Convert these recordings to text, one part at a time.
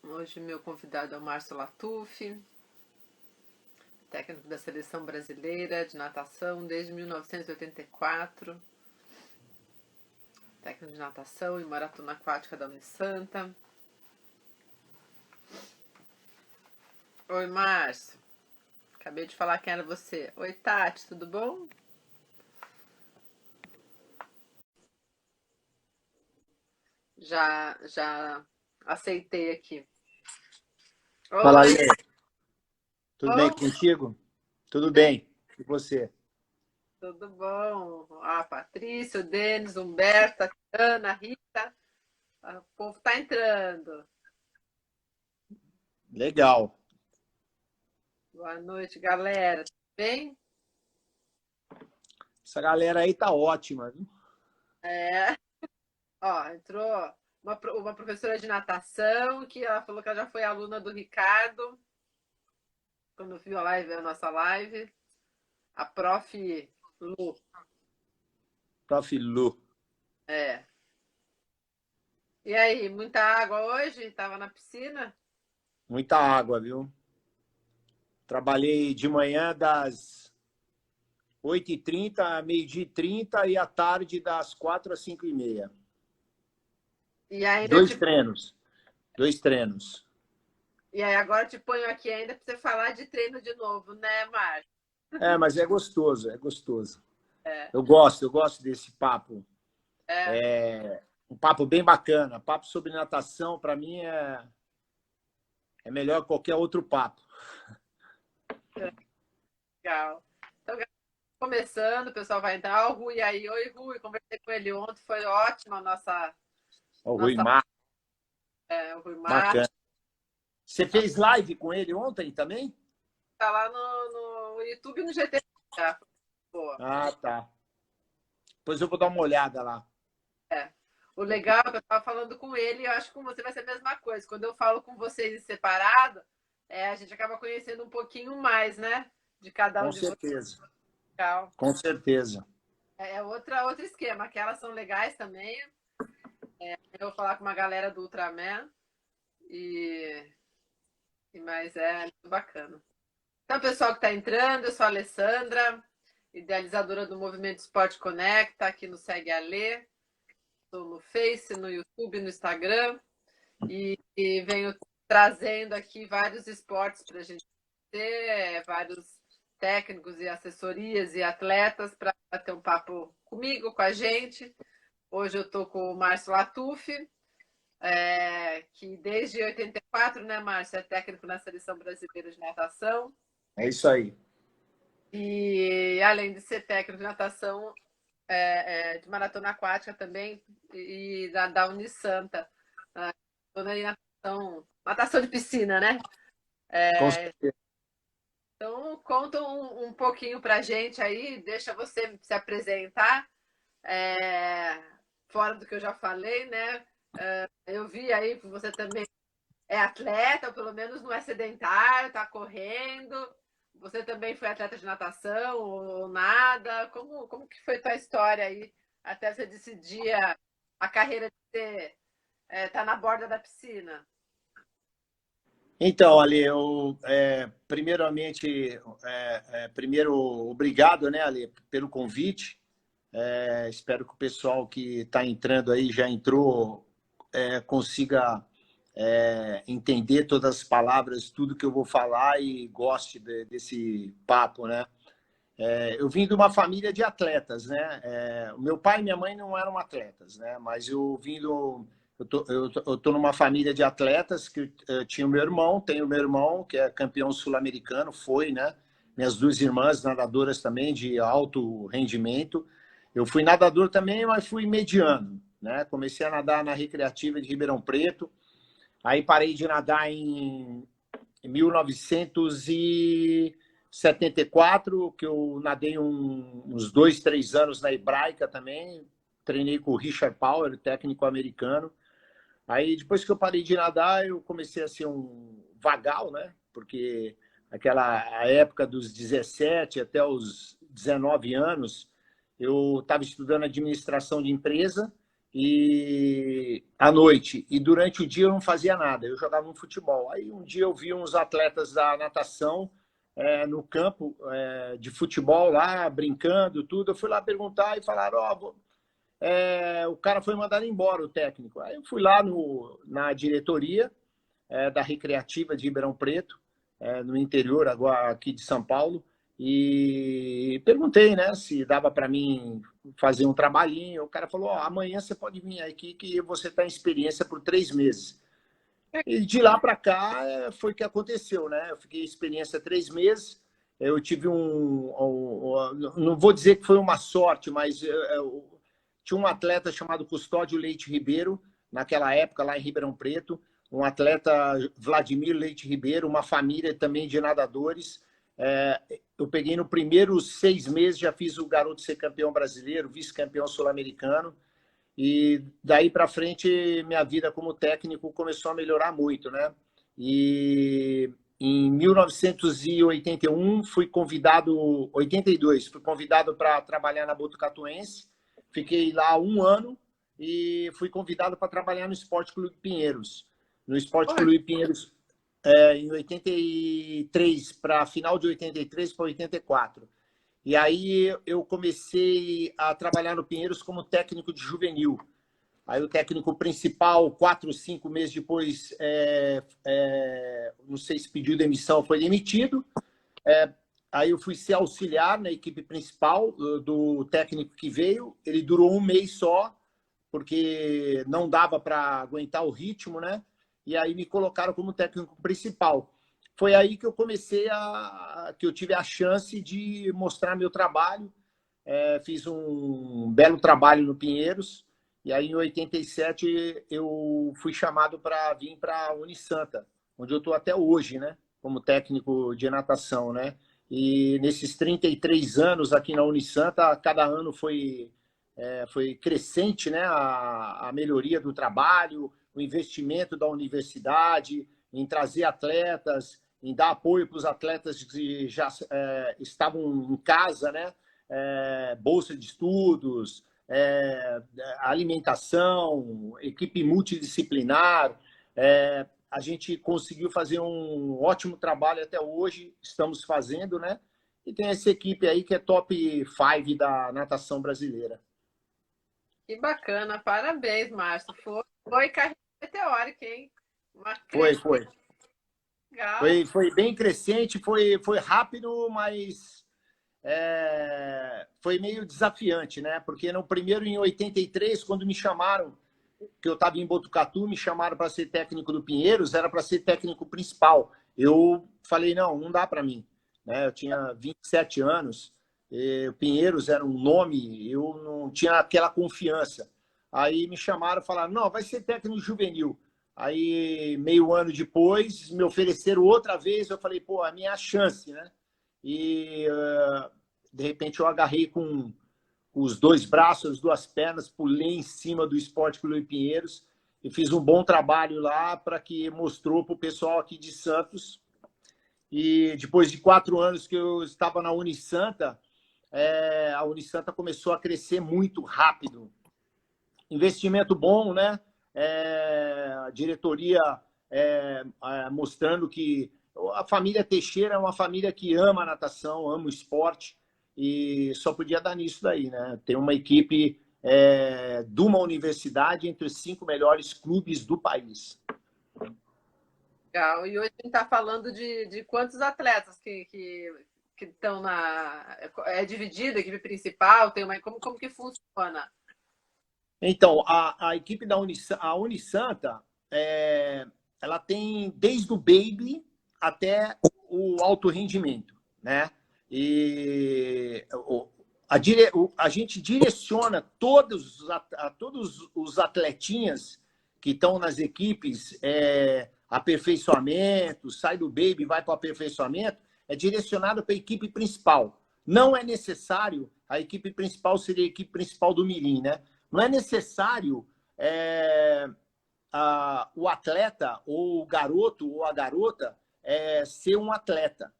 Hoje meu convidado é o Márcio Lattufi, técnico da Seleção Brasileira de Natação desde 1984, técnico de natação e maratona aquática da Unisanta. Oi, Márcio. Acabei de falar quem era você. Oi, Tati, tudo bom? Já aceitei aqui. Fala, Oi, Lê. Tudo bem bom? contigo? Tudo Bem, bem. E você? tudo bom. Ah, Patrícia, o Denis, Humberto, a Ana, a Rita. O povo tá entrando. Legal. Boa noite, galera. Tudo bem? Essa galera aí tá ótima, viu? É. Ó, entrou uma professora de natação que ela falou que ela já foi aluna do Ricardo quando viu a nossa live. A prof. Lu. Prof. Lu. É. E aí, muita água hoje? Tava na piscina? Muita água, viu? Trabalhei de manhã das 8h30 a meio-dia e 30 e à tarde das 4 às 5h30. E ainda Dois te. treinos. Dois treinos. E aí agora te ponho aqui ainda para você falar de treino de novo, né, Márcio? É, mas é gostoso, é gostoso. É, Eu gosto desse papo. é, É um papo bem bacana. Papo sobre natação, para mim, é melhor que qualquer outro papo. legal. Então, começando, o pessoal vai entrar. Ó, o Rui aí. Oi, Rui. Conversei com ele ontem, foi ótima a O Rui nossa, Mar, o Rui Mar. bacana. Você fez live com ele ontem também? Tá lá no YouTube e no GT. Boa. Ah, tá. Depois eu vou dar uma olhada lá. É. O legal é que eu estava falando com ele, e eu acho que com você vai ser a mesma coisa. Quando eu falo com vocês em separado, a gente acaba conhecendo um pouquinho mais, né? De cada um Com de vocês. certeza. Legal. Com certeza. É outro esquema, aquelas são legais também. Eu vou falar com uma galera do Ultraman, e, mas é muito bacana. Então, pessoal que está entrando, eu sou a Alessandra, idealizadora do Movimento Esporte Conecta, aqui no Segue a Lê. Estou no Face, no YouTube, no Instagram, e venho trazendo aqui vários esportes para a gente ter, vários técnicos e assessorias e atletas para ter um papo comigo, com a gente. Hoje eu estou com o Márcio Lattufi, que desde 84, né, Márcio, é técnico na Seleção Brasileira de Natação. É isso aí. E além de ser técnico de natação, de maratona aquática também, e da Unisanta. Toda aí natação de piscina, né? Com certeza. Então, conta um pouquinho pra gente aí, deixa você se apresentar, é, fora do que eu já falei, né? Eu vi aí que você também é atleta, ou pelo menos não é sedentário, tá correndo. Você também foi atleta de natação ou nada? Como que foi tua história aí até você decidir a carreira de ser, tá na borda da piscina? Então, Ali, primeiramente, primeiro, obrigado, né, Ali, pelo convite. Espero que o pessoal que está entrando aí, já entrou, consiga entender todas as palavras, tudo que eu vou falar e goste desse papo, né? Eu vim de uma família de atletas, né? O meu pai e minha mãe não eram atletas, né? Mas eu tô numa família de atletas que tinha o meu irmão, tenho o meu irmão, que é campeão sul-americano, foi, né? Minhas duas irmãs nadadoras também, de alto rendimento. Eu fui nadador também, mas fui mediano, né? Comecei a nadar na Recreativa de Ribeirão Preto, aí parei de nadar em 1974, que eu nadei uns 2, 3 anos na Hebraica também. Treinei com o Richard Power, técnico americano. Aí, depois que eu parei de nadar, eu comecei a ser um vagal, né? Porque a época dos 17 até os 19 anos, eu estava estudando administração de empresa e à noite. E durante o dia eu não fazia nada, eu jogava um futebol. Aí um dia eu vi uns atletas da natação no campo de futebol lá, brincando, tudo. Eu fui lá perguntar e falaram, o cara foi mandado embora, o técnico. Aí eu fui lá na diretoria da Recreativa de Ribeirão Preto, no interior agora aqui de São Paulo, e perguntei, né, se dava para mim fazer um trabalhinho. O cara falou, amanhã você pode vir aqui que você está em experiência por 3 meses. E de lá para cá foi o que aconteceu, né? Eu fiquei em experiência 3 meses. Eu tive não vou dizer que foi uma sorte, mas tinha um atleta chamado Custódio Leite Ribeiro, naquela época, lá em Ribeirão Preto, um atleta, Vladimir Leite Ribeiro, uma família também de nadadores. Eu peguei no primeiros 6 meses, já fiz o garoto ser campeão brasileiro, vice-campeão sul-americano. E daí para frente, minha vida como técnico começou a melhorar muito, né? E em 1981, 82, fui convidado para trabalhar na Botucatuense. Fiquei lá 1 ano e fui convidado para trabalhar no Esporte Clube Pinheiros. No Esporte Clube Pinheiros, em 83, para final de 83 para 84. E aí eu comecei a trabalhar no Pinheiros como técnico de juvenil. Aí o técnico principal, 4, 5 meses depois, não sei se pediu demissão, foi demitido. Aí eu fui ser auxiliar na equipe principal do técnico que veio. Ele durou 1 mês só, porque não dava para aguentar o ritmo, né? E aí me colocaram como técnico principal. Foi aí que eu que eu tive a chance de mostrar meu trabalho. Fiz um belo trabalho no Pinheiros. E aí, em 87, eu fui chamado para vir para a Unisanta, onde eu estou até hoje, né? Como técnico de natação, né? E nesses 33 anos aqui na Unisanta, cada ano foi crescente, né? A melhoria do trabalho, o investimento da universidade, em trazer atletas, em dar apoio para os atletas que já estavam em casa, né? Bolsa de estudos, alimentação, equipe multidisciplinar. A gente conseguiu fazer um ótimo trabalho até hoje, estamos fazendo, né? E tem essa equipe aí que é top 5 da natação brasileira. Que bacana, parabéns, Márcio. Foi carreira meteórica, hein? Foi. Legal. Foi bem crescente, foi rápido, mas foi meio desafiante, né? Porque no primeiro, em 83, quando me chamaram, que eu estava em Botucatu, me chamaram para ser técnico do Pinheiros, era para ser técnico principal. Eu falei, não dá para mim. Né? Eu tinha 27 anos, o Pinheiros era um nome, eu não tinha aquela confiança. Aí me chamaram e falaram, não, vai ser técnico juvenil. Aí, meio ano depois, me ofereceram outra vez, eu falei, pô, a minha chance, né? E, de repente, eu agarrei com os 2 braços, as 2 pernas, pulei em cima do Esporte Clube Pinheiros e fiz um bom trabalho lá para que mostrou para o pessoal aqui de Santos. E depois de 4 anos que eu estava na Unisanta, a Unisanta começou a crescer muito rápido. Investimento bom, né? A diretoria mostrando que a família Teixeira é uma família que ama a natação, ama o esporte, e só podia dar nisso daí, né? Tem uma equipe de uma universidade entre os 5 melhores clubes do país. Legal. E hoje a gente está falando de quantos atletas que estão na... É dividida a equipe principal? Como que funciona? Então, a equipe da Unisanta, ela tem desde o baby até o alto rendimento, né? E a gente direciona todos os atletinhas que estão nas equipes, aperfeiçoamento, sai do baby, vai para o aperfeiçoamento, é direcionado para a equipe principal. Não é necessário, a equipe principal seria a equipe principal do Mirim, né? Não é necessário o atleta, ou o garoto, ou a garota, ser um atleta.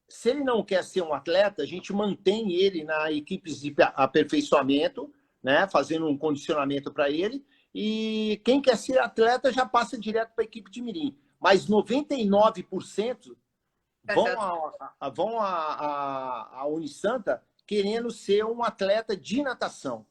Se ele não quer ser um atleta, a gente mantém ele na equipe de aperfeiçoamento, né? Fazendo um condicionamento para ele. E quem quer ser atleta já passa direto para a equipe de mirim. Mas 99% vão à Unisanta querendo ser um atleta de natação.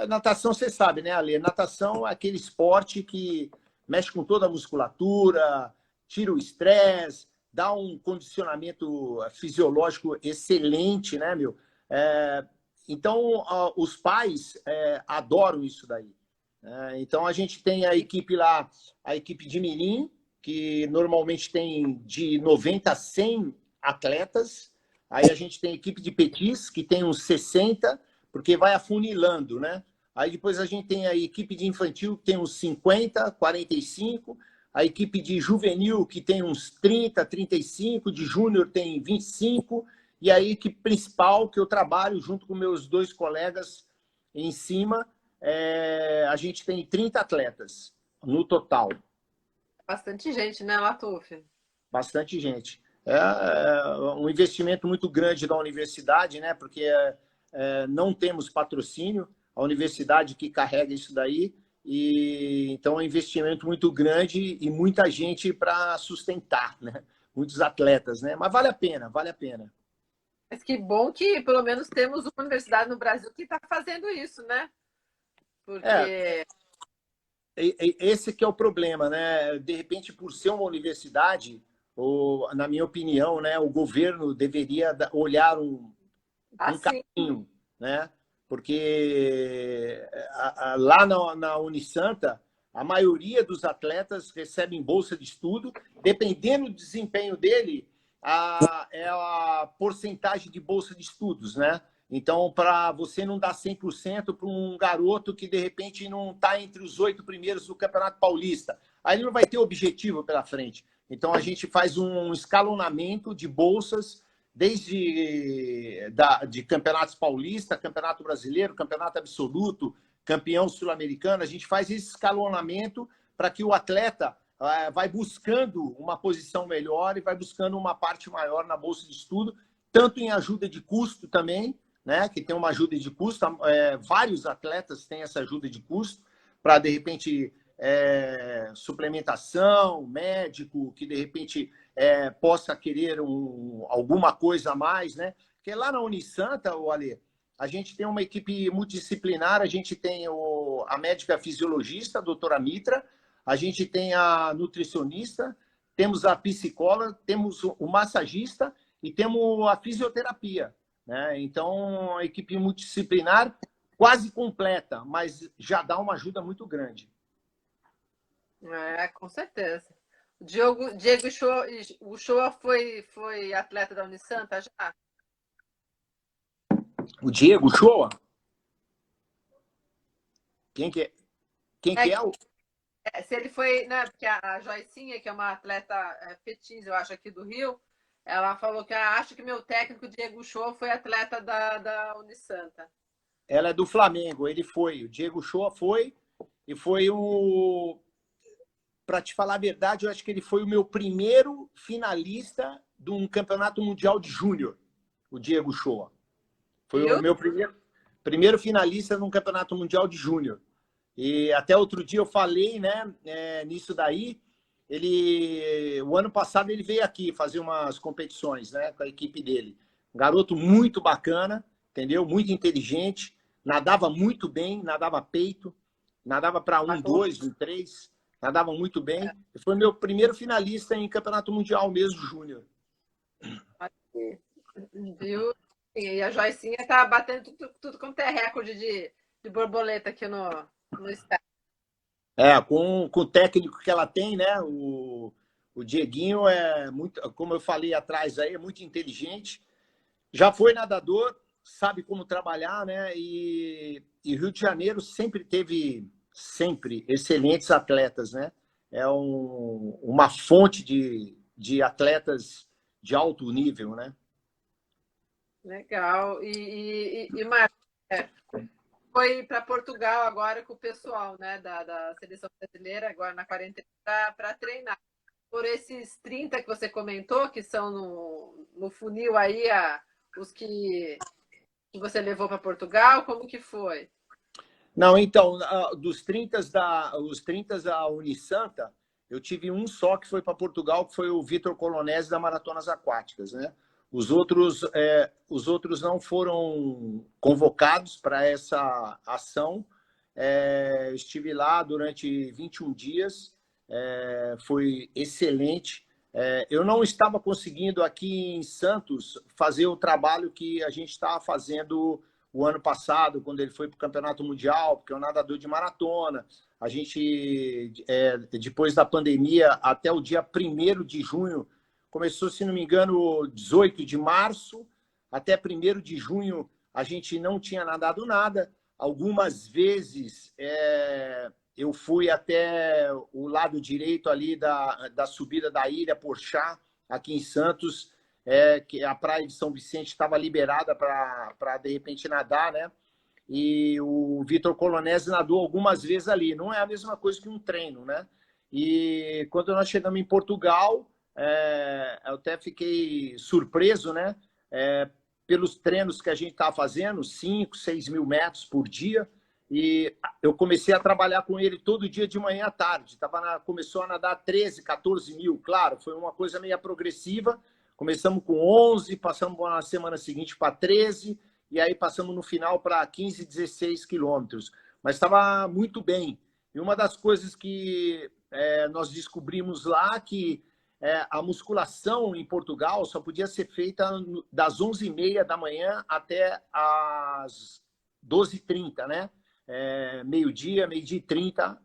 Natação, você sabe, né, Ale? Natação é aquele esporte que mexe com toda a musculatura, tira o estresse, dá um condicionamento fisiológico excelente, né, meu? Então, os pais adoram isso daí. Então, a gente tem a equipe lá, a equipe de mirim, que normalmente tem de 90 a 100 atletas. Aí a gente tem a equipe de petis, que tem uns 60, porque vai afunilando, né? Aí depois a gente tem a equipe de infantil, que tem uns 50, 45. A equipe de juvenil, que tem uns 30, 35. De júnior tem 25. E a equipe principal, que eu trabalho junto com meus 2 colegas em cima, a gente tem 30 atletas no total. Bastante gente, né, Latuf? Bastante gente. Um investimento muito grande da universidade, né? Porque não temos patrocínio, a universidade que carrega isso daí, e então é um investimento muito grande e muita gente para sustentar, né? Muitos atletas, né? Mas vale a pena, vale a pena. Mas que bom que pelo menos temos uma universidade no Brasil que está fazendo isso, né? É, Porque esse que é o problema, né? De repente, por ser uma universidade, ou, na minha opinião, né, o governo deveria olhar com assim, carinho, né? Porque lá na Unisanta, a maioria dos atletas recebem bolsa de estudo, dependendo do desempenho dele, é a porcentagem de bolsa de estudos, né? Então, para você não dar 100% para um garoto que, de repente, não está entre os 8 primeiros do Campeonato Paulista. Aí ele não vai ter objetivo pela frente. Então, a gente faz um escalonamento de bolsas, desde de campeonatos paulista, campeonato brasileiro, campeonato absoluto, campeão sul-americano. A gente faz esse escalonamento para que o atleta vai buscando uma posição melhor e vai buscando uma parte maior na bolsa de estudo, tanto em ajuda de custo também, né, que tem uma ajuda de custo, vários atletas têm essa ajuda de custo para, de repente, suplementação, médico, que, de repente, possa querer alguma coisa a mais, né? Porque lá na Unisanta, Ale, a gente tem uma equipe multidisciplinar, a gente tem a médica fisiologista, a doutora Mitra, a gente tem a nutricionista, temos a psicóloga, temos o massagista e temos a fisioterapia, né? Então, a equipe multidisciplinar quase completa, mas já dá uma ajuda muito grande. com certeza. Diego Uchoa foi atleta da Unisanta já? O Diego Shoa? Quem que é? Quem que é o... Se ele foi, né? Porque a Joicinha, que é uma atleta petis, eu acho, aqui do Rio, ela falou que acho que meu técnico Diego Shoa foi atleta da Unisanta. Ela é do Flamengo, ele foi. O Diego Shoa foi, e foi o... Para te falar a verdade, eu acho que ele foi o meu primeiro finalista de um campeonato mundial de júnior, o Diego Shoa. Foi Viu? o meu primeiro finalista num campeonato mundial de júnior. E até outro dia eu falei, né, nisso daí. O ano passado ele veio aqui fazer umas competições, né, com a equipe dele. Um garoto muito bacana, entendeu? Muito inteligente, nadava muito bem, nadava peito, nadava para 1-2, 1-3, nadava muito bem. Foi meu primeiro finalista em campeonato mundial mesmo, júnior. Viu? E a Joicinha tá batendo tudo quanto é recorde de borboleta aqui no estado. Com o técnico que ela tem, né? O Dieguinho é muito, como eu falei atrás aí, é muito inteligente. Já foi nadador, sabe como trabalhar, né? E Rio de Janeiro sempre teve excelentes atletas, né? É uma fonte de atletas de alto nível, né? Legal. E Marcos, foi para Portugal agora com o pessoal, né, da seleção brasileira, agora na quarentena, para treinar. Por esses 30 que você comentou, que são no funil aí, os que você levou para Portugal, como que foi? Não, então, os 30 da Unisanta, eu tive um só que foi para Portugal, que foi o Vitor Colonese da Maratonas Aquáticas, né? Os outros não foram convocados para essa ação. Estive lá durante 21 dias, foi excelente. Eu não estava conseguindo aqui em Santos fazer o trabalho que a gente estava fazendo o ano passado, quando ele foi para o Campeonato Mundial, porque é um nadador de maratona. A gente, depois da pandemia, até o dia 1º de junho, começou, se não me engano, 18 de março, até 1º de junho, a gente não tinha nadado nada. Algumas vezes eu fui até o lado direito ali da subida da Ilha Porchá, aqui em Santos, que a praia de São Vicente estava liberada para, de repente, nadar, né? E o Vitor Colonese nadou algumas vezes ali. Não é a mesma coisa que um treino, né? E quando nós chegamos em Portugal, eu até fiquei surpreso, né? Pelos treinos que a gente estava fazendo, 5, 6 mil metros por dia. E eu comecei a trabalhar com ele todo dia de manhã à tarde. Começou a nadar 13, 14 mil. Claro, foi uma coisa meio progressiva. Começamos com 11, passamos na semana seguinte para 13, e aí passamos no final para 15, 16 quilômetros. Mas estava muito bem. E uma das coisas que nós descobrimos lá que a musculação em Portugal só podia ser feita das 11h30 da manhã até as 12h30, né? Meio-dia, meio-dia e 30,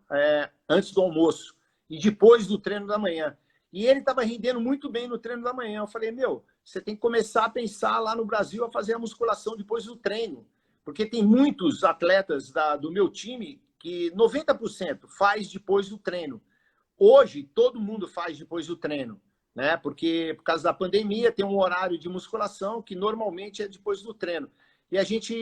antes do almoço. E depois do treino da manhã. E ele estava rendendo muito bem no treino da manhã. Eu falei, você tem que começar a pensar lá no Brasil a fazer a musculação depois do treino. Porque tem muitos atletas do meu time que 90% faz depois do treino. Hoje, todo mundo faz depois do treino, né? Porque por causa da pandemia tem um horário de musculação que normalmente é depois do treino. E a gente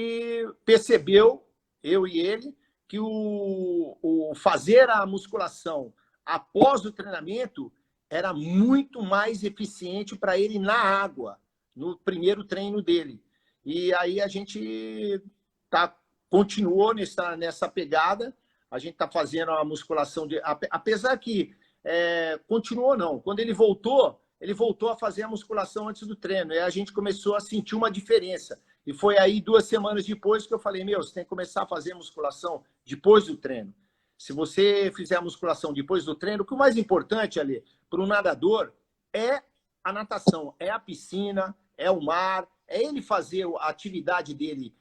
percebeu, eu e ele, que o fazer a musculação após o treinamento era muito mais eficiente para ele na água, no primeiro treino dele. E aí a gente continuou nessa pegada, a gente está fazendo a musculação, apesar que continuou não, quando ele voltou a fazer a musculação antes do treino, e a gente começou a sentir uma diferença. E foi aí 2 semanas depois que eu falei, você tem que começar a fazer a musculação depois do treino. Se você fizer a musculação depois do treino, o que é o mais importante ali para um nadador é a natação, é a piscina, é o mar, é ele fazer a atividade dele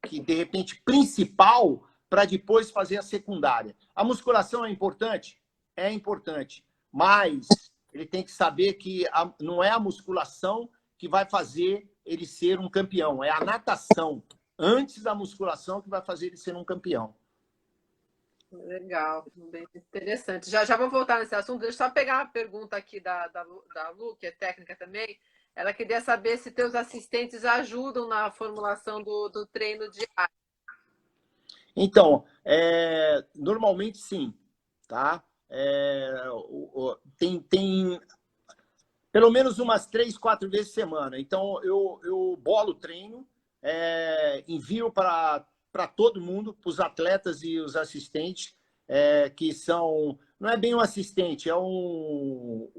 que, de repente, principal para depois fazer a secundária. A musculação é importante? É importante, mas ele tem que saber que não é a musculação que vai fazer ele ser um campeão, é a natação antes da musculação que vai fazer ele ser um campeão. Legal, bem interessante. Já vou voltar nesse assunto. Deixa eu só pegar uma pergunta aqui da Lu, que é técnica também. Ela queria saber se teus assistentes ajudam na formulação do treino diário. Então, normalmente sim, tá? Tem pelo menos umas 3, 4 vezes por semana. Então, eu bolo o treino, envio para todo mundo, para os atletas e os assistentes, que são... Não é bem um assistente, é um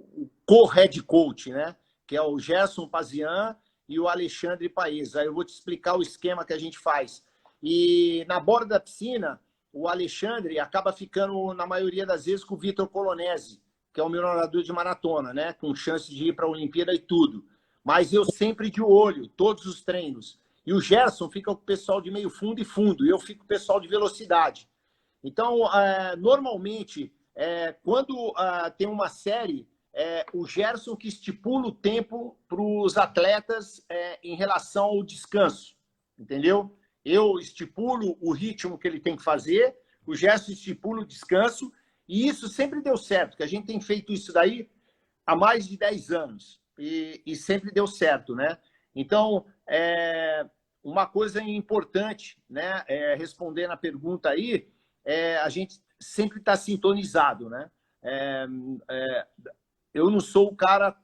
co-head coach, né? Que é o Gerson Pazian e o Alexandre Paes. Aí eu vou te explicar o esquema que a gente faz. E na borda da piscina, o Alexandre acaba ficando, na maioria das vezes, com o Vitor Colonese, que é o meu nadador de maratona, né? Com chance de ir para a Olimpíada e tudo. Mas eu sempre de olho, todos os treinos. E o Gerson fica com o pessoal de meio fundo e fundo, e eu fico com o pessoal de velocidade. Então, normalmente, quando tem uma série, o Gerson que estipula o tempo para os atletas em relação ao descanso, entendeu? Eu estipulo o ritmo que ele tem que fazer, o Gerson estipula o descanso, e isso sempre deu certo, porque a gente tem feito isso daí há mais de 10 anos, e sempre deu certo, né? Então, uma coisa importante, né, respondendo a pergunta aí, a gente sempre está sintonizado, né? Eu não sou o cara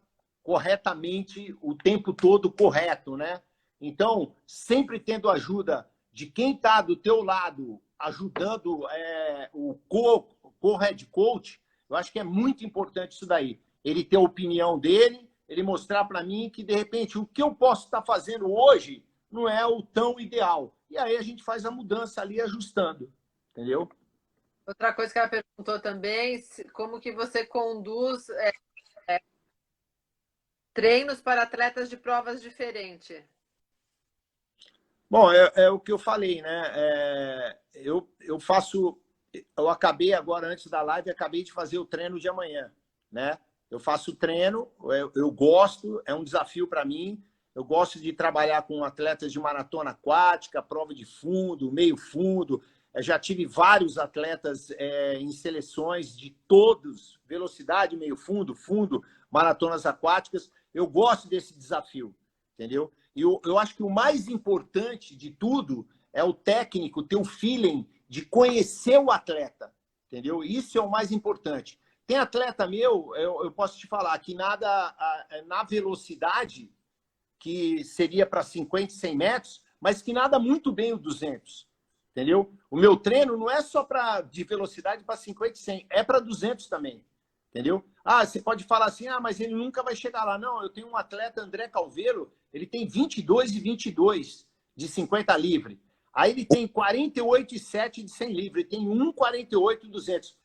corretamente o tempo todo correto, né? Então, sempre tendo ajuda de quem está do teu lado ajudando o co-head coach, eu acho que é muito importante isso daí. Ele ter a opinião dele, ele mostrar para mim que, de repente, o que eu posso estar fazendo hoje não é o tão ideal. E aí a gente faz a mudança ali ajustando, entendeu? Outra coisa que ela perguntou também, como que você conduz treinos para atletas de provas diferentes? Bom, é o que eu falei, né? Eu acabei agora, antes da live, acabei de fazer o treino de amanhã, né? Eu faço o treino, eu gosto, é um desafio para mim. Eu gosto de trabalhar com atletas de maratona aquática, prova de fundo, meio fundo. Eu já tive vários atletas em seleções de todos, velocidade, meio fundo, fundo, maratonas aquáticas. Eu gosto desse desafio, entendeu? E eu acho que o mais importante de tudo é o técnico ter o feeling de conhecer o atleta, entendeu? Isso é o mais importante. Tem atleta meu, eu posso te falar, que nada na velocidade, que seria para 50 e 100 metros, mas que nada muito bem o 200, entendeu? O meu treino não é só de velocidade para 50 e 100, é para 200 também, entendeu? Ah, você pode falar assim, mas ele nunca vai chegar lá. Não, eu tenho um atleta, André Calveiro, ele tem 22 e 22 de 50 livre. Aí ele tem 48 e 7 de 100 livre, ele tem 1,48 e 200.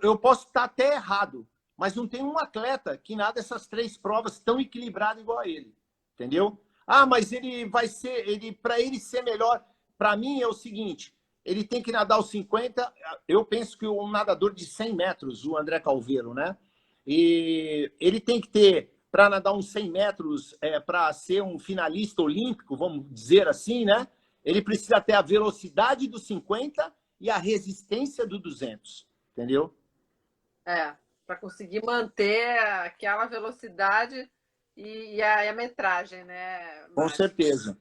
Eu posso estar até errado, mas não tem um atleta que nada essas três provas tão equilibrado igual a ele, entendeu? Ah, mas ele vai ser, para ele ser melhor, para mim é o seguinte, ele tem que nadar os 50, eu penso que um nadador de 100 metros, o André Calveiro, né? E ele tem que ter, para nadar uns 100 metros, para ser um finalista olímpico, vamos dizer assim, né? Ele precisa ter a velocidade do 50 e a resistência do 200, entendeu? Para conseguir manter aquela velocidade e a metragem, né, Com Márcio? certeza.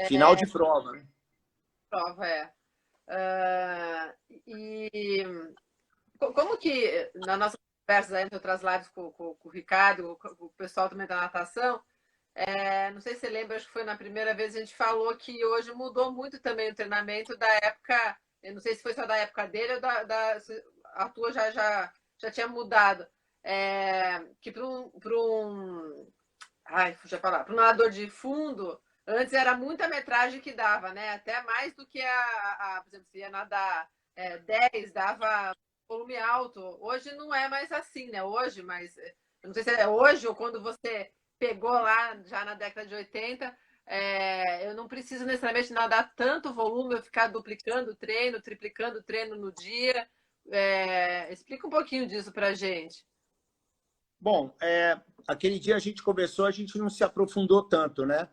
Final de prova, né? Prova, e como que, na nossa conversa, entre outras lives com o Ricardo, com o pessoal também da natação, não sei se você lembra, acho que foi na primeira vez a gente falou que hoje mudou muito também o treinamento da época, eu não sei se foi só da época dele ou a tua já tinha mudado. Que para um nadador de fundo, antes era muita metragem que dava, né? Até mais do que por exemplo, se ia nadar 10, dava volume alto. Hoje não é mais assim, né? Hoje, mas eu não sei se é hoje ou quando você pegou lá já na década de 80, eu não preciso necessariamente nadar tanto volume, eu ficar duplicando o treino, triplicando o treino no dia. Explica um pouquinho disso pra gente. Bom, aquele dia a gente conversou, a gente não se aprofundou tanto, né?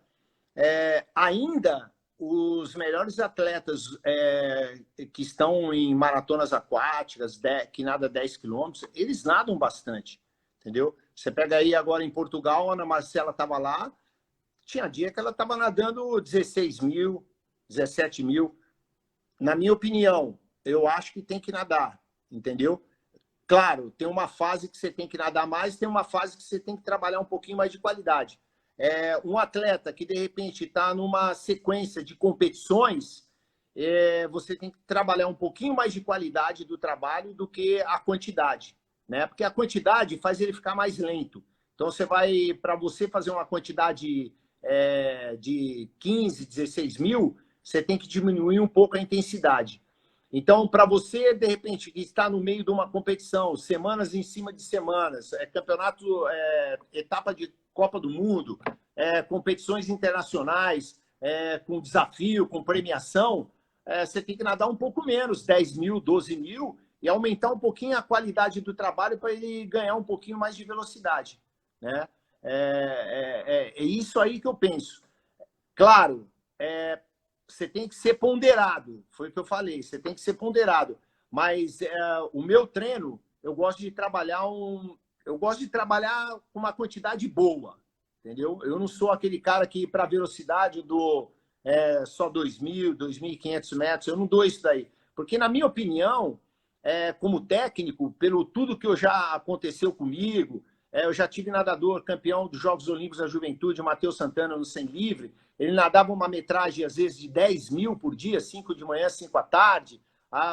Ainda os melhores atletas que estão em maratonas aquáticas, que nadam 10 quilômetros, eles nadam bastante, entendeu? Você pega aí agora em Portugal, a Ana Marcela estava lá, tinha dia que ela estava nadando 16 mil, 17 mil. Na minha opinião, eu acho que tem que nadar, entendeu? Claro, tem uma fase que você tem que nadar mais, tem uma fase que você tem que trabalhar um pouquinho mais de qualidade. Um atleta que, de repente, está numa sequência de competições, você tem que trabalhar um pouquinho mais de qualidade do trabalho do que a quantidade, né? Porque a quantidade faz ele ficar mais lento. Então, para você fazer uma quantidade de 15, 16 mil, você tem que diminuir um pouco a intensidade. Então, para você, de repente, que está no meio de uma competição, semanas em cima de semanas, campeonato, etapa de Copa do Mundo, competições internacionais, com desafio, com premiação, você tem que nadar um pouco menos, 10 mil, 12 mil, e aumentar um pouquinho a qualidade do trabalho para ele ganhar um pouquinho mais de velocidade, né? É isso aí que eu penso. Claro, você tem que ser ponderado, foi o que eu falei, você tem que ser ponderado. Mas o meu treino, eu gosto de trabalhar com uma quantidade boa, entendeu? Eu não sou aquele cara que, para velocidade, eu dou só 2.000, 2.500 metros, eu não dou isso daí. Porque, na minha opinião, como técnico, pelo tudo que já aconteceu comigo, Eu já tive nadador campeão dos Jogos Olímpicos da Juventude, o Matheus Santana, no 100 livre. Ele nadava uma metragem, às vezes, de 10 mil por dia, 5 de manhã, 5 à tarde,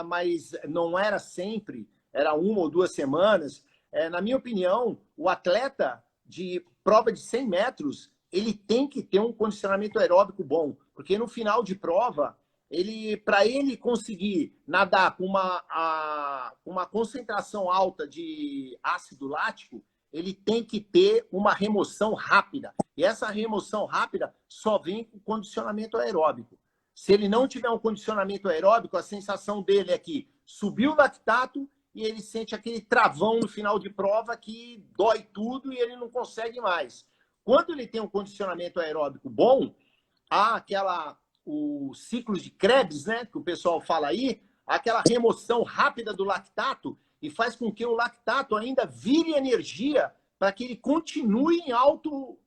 mas não era sempre, era 1 ou 2 semanas. Na minha opinião, o atleta de prova de 100 metros, ele tem que ter um condicionamento aeróbico bom, porque no final de prova, para ele conseguir nadar com uma concentração alta de ácido lático, ele tem que ter uma remoção rápida. E essa remoção rápida só vem com condicionamento aeróbico. Se ele não tiver um condicionamento aeróbico, a sensação dele é que subiu o lactato e ele sente aquele travão no final de prova que dói tudo e ele não consegue mais. Quando ele tem um condicionamento aeróbico bom, há os ciclos de Krebs, né, que o pessoal fala aí, aquela remoção rápida do lactato e faz com que o lactato ainda vire energia para que ele continue em alta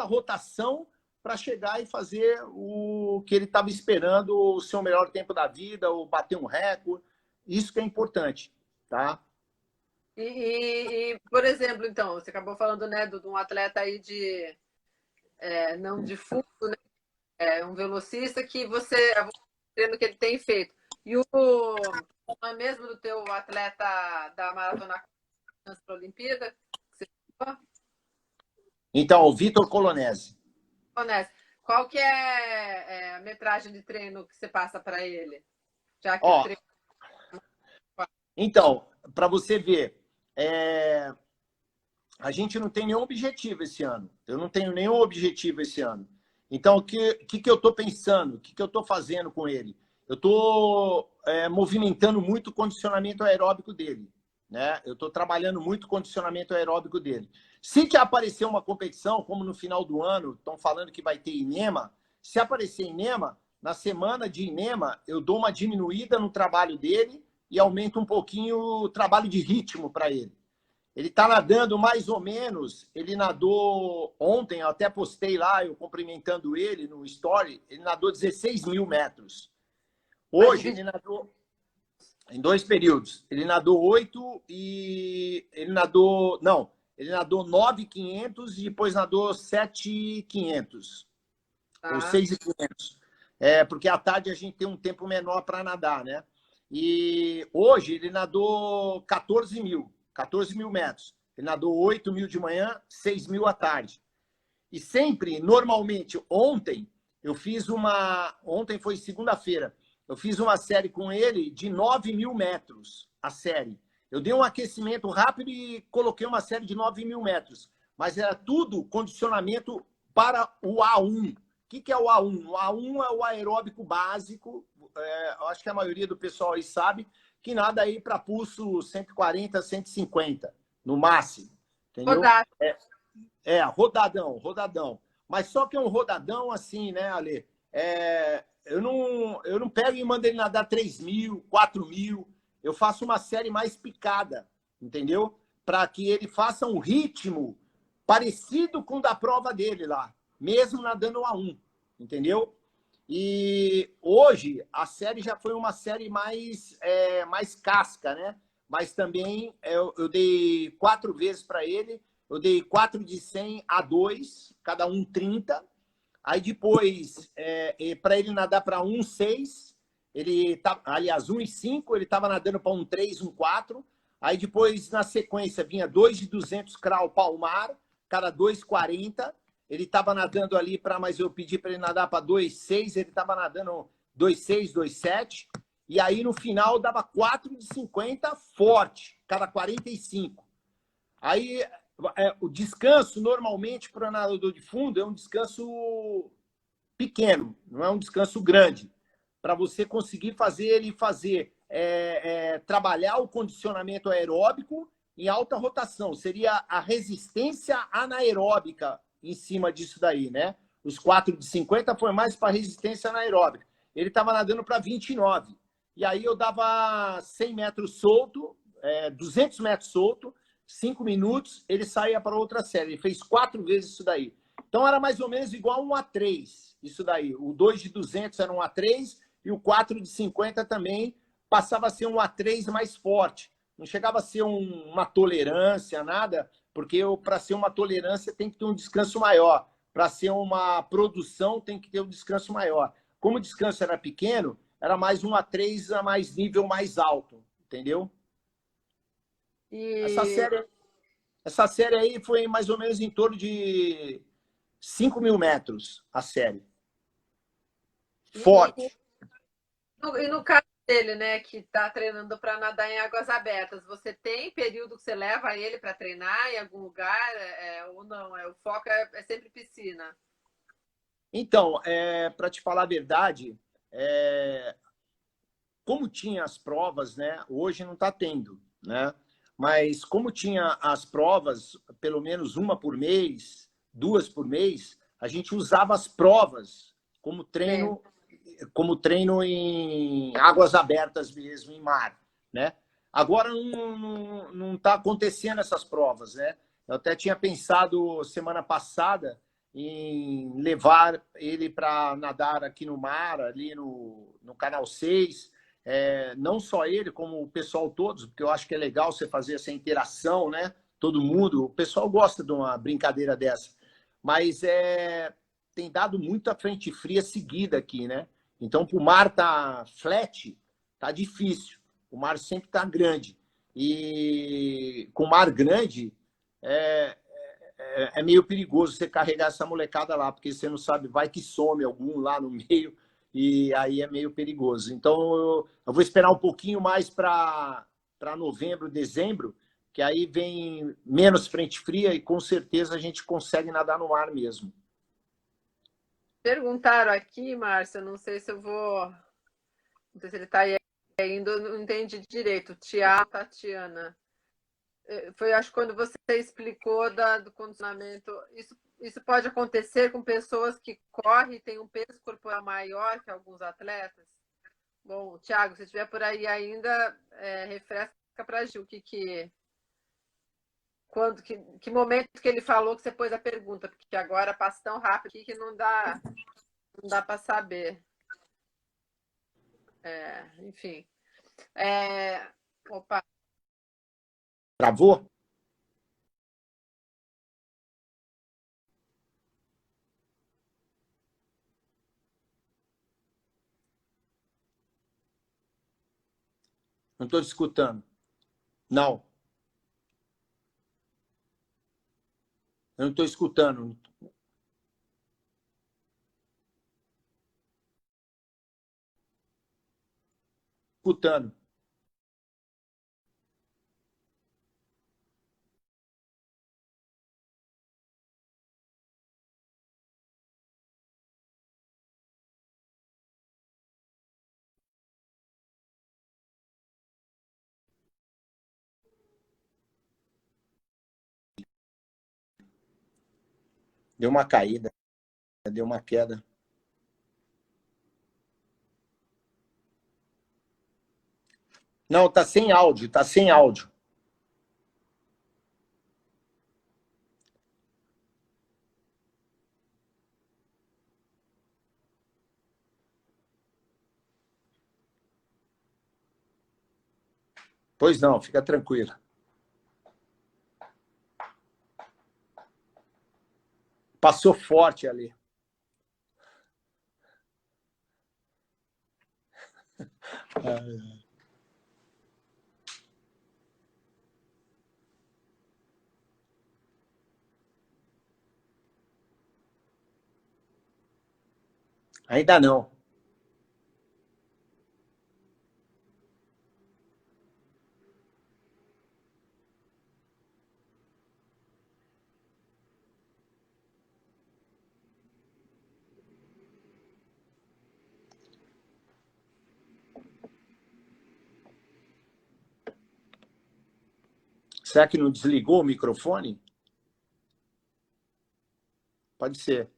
rotação para chegar e fazer o que ele estava esperando, o seu melhor tempo da vida, ou bater um recorde. Isso que é importante, tá? Por exemplo, então, você acabou falando, né, de um atleta aí não de fundo, né? Um velocista que você vendo que ele tem feito. E não é mesmo do teu atleta da maratona para a Olimpíada? Então, o Vitor Colonese. Qual que é a metragem de treino que você passa para ele? Já que Então, para você ver, a gente não tem nenhum objetivo esse ano. Eu não tenho nenhum objetivo esse ano. Então, o que eu estou pensando? O que eu estou fazendo com ele? Eu estou movimentando muito o condicionamento aeróbico dele, né? Eu estou trabalhando muito o condicionamento aeróbico dele. Se que aparecer uma competição, como no final do ano, estão falando que vai ter INEMA, se aparecer INEMA, na semana de INEMA, eu dou uma diminuída no trabalho dele e aumento um pouquinho o trabalho de ritmo para ele. Ele está nadando mais ou menos, ele nadou ontem, eu até postei lá, eu cumprimentando ele no story, ele nadou 16 mil metros. Hoje ele nadou em 2 períodos. Ele nadou 8 e ele nadou 9.500 e depois nadou 7.500 ou 6.500. Porque à tarde a gente tem um tempo menor para nadar, né? E hoje ele nadou 14 mil metros. Ele nadou 8 mil de manhã, 6 mil à tarde. E sempre, normalmente, ontem foi segunda-feira, eu fiz uma série com ele de 9 mil metros, a série. Eu dei um aquecimento rápido e coloquei uma série de 9 mil metros. Mas era tudo condicionamento para o A1. O que é o A1? O A1 é o aeróbico básico. Eu acho que a maioria do pessoal aí sabe que nada aí para pulso 140, 150, no máximo. Entendeu? Rodadão. Mas só que é um rodadão assim, né, Ale? Eu não pego e mando ele nadar 3 mil, 4 mil. Eu faço uma série mais picada, entendeu? Para que ele faça um ritmo parecido com o da prova dele lá, mesmo nadando A1, entendeu? E hoje a série já foi uma série mais casca, né? Mas também eu dei 4 vezes para ele. Eu dei 4 de 100 a 2, cada um 30. Aí depois, para ele nadar para 1,6, aliás, 1,5, ele estava nadando para 1,3, 1,4. Aí depois, na sequência, vinha 2 de 200 crawl palmar, cada 2,40. Ele estava nadando ali mas eu pedi para ele nadar para 2,6, ele estava nadando 2,6, 2,7. E aí, no final, dava 4 de 50 forte, cada 45. Aí, o descanso, normalmente, para o nadador de fundo, é um descanso pequeno, não é um descanso grande. Para você conseguir trabalhar o condicionamento aeróbico em alta rotação. Seria a resistência anaeróbica em cima disso daí, né? Os 4 de 50 foi mais para resistência anaeróbica. Ele estava nadando para 29. E aí eu dava 100 metros solto, 200 metros solto, 5 minutos, ele saía para outra série. Ele fez 4 vezes isso daí. Então era mais ou menos igual um A3, isso daí. O 2 de 200 era um A3 e o 4 de 50 também passava a ser um A3 mais forte, não chegava a ser uma tolerância, nada, porque para ser uma tolerância tem que ter um descanso maior. Para ser uma produção tem que ter um descanso maior. Como o descanso era pequeno, era mais 1 a 3 a mais nível mais alto, entendeu? Essa E, série, essa série aí foi mais ou menos em torno de 5.000 metros, a série. e, Forte. e no caso dele, né, que está treinando para nadar em águas abertas, você tem período que você leva ele para treinar em algum lugar ou não? O foco é sempre piscina. Então, para te falar a verdade, como tinha as provas, né? Hoje não está tendo, né? Mas como tinha as provas, pelo menos uma por mês, 2 por mês, a gente usava as provas Sim. como treino em águas abertas mesmo, em mar, né? Agora não está acontecendo essas provas, né? Eu até tinha pensado semana passada em levar ele para nadar aqui no mar, ali no Canal 6, não só ele, como o pessoal todos, porque eu acho que é legal você fazer essa interação, né? Todo mundo, o pessoal gosta de uma brincadeira dessa, mas tem dado muita frente fria seguida aqui, né? Então, para o mar tá flat, tá difícil. O mar sempre tá grande. E com o mar grande, é, é meio perigoso você carregar essa molecada lá, porque você não sabe, vai que some algum lá no meio, e aí é meio perigoso. Então, eu vou esperar um pouquinho mais para novembro, dezembro, que aí vem menos frente fria e com certeza a gente consegue nadar no mar mesmo. Perguntaram aqui, Márcia, não sei se eu vou. Não sei se ele está aí ainda, não entendi direito. Tiago, Tatiana. Foi, acho, quando você explicou do condicionamento. Isso pode acontecer com pessoas que correm e têm um peso corporal maior que alguns atletas? Bom, Tiago, se estiver por aí ainda, refresca para a Gil que momento que ele falou que você pôs a pergunta, porque agora passa tão rápido aqui que não dá para saber. Enfim. Opa, Travou? Não estou te escutando. Não, eu não estou escutando. Escutando. Deu uma caída, deu uma queda. Não, tá sem áudio, tá sem áudio. Pois não, fica tranquilo. Passou forte ali. Ainda não. Será que não desligou o microfone? Pode ser.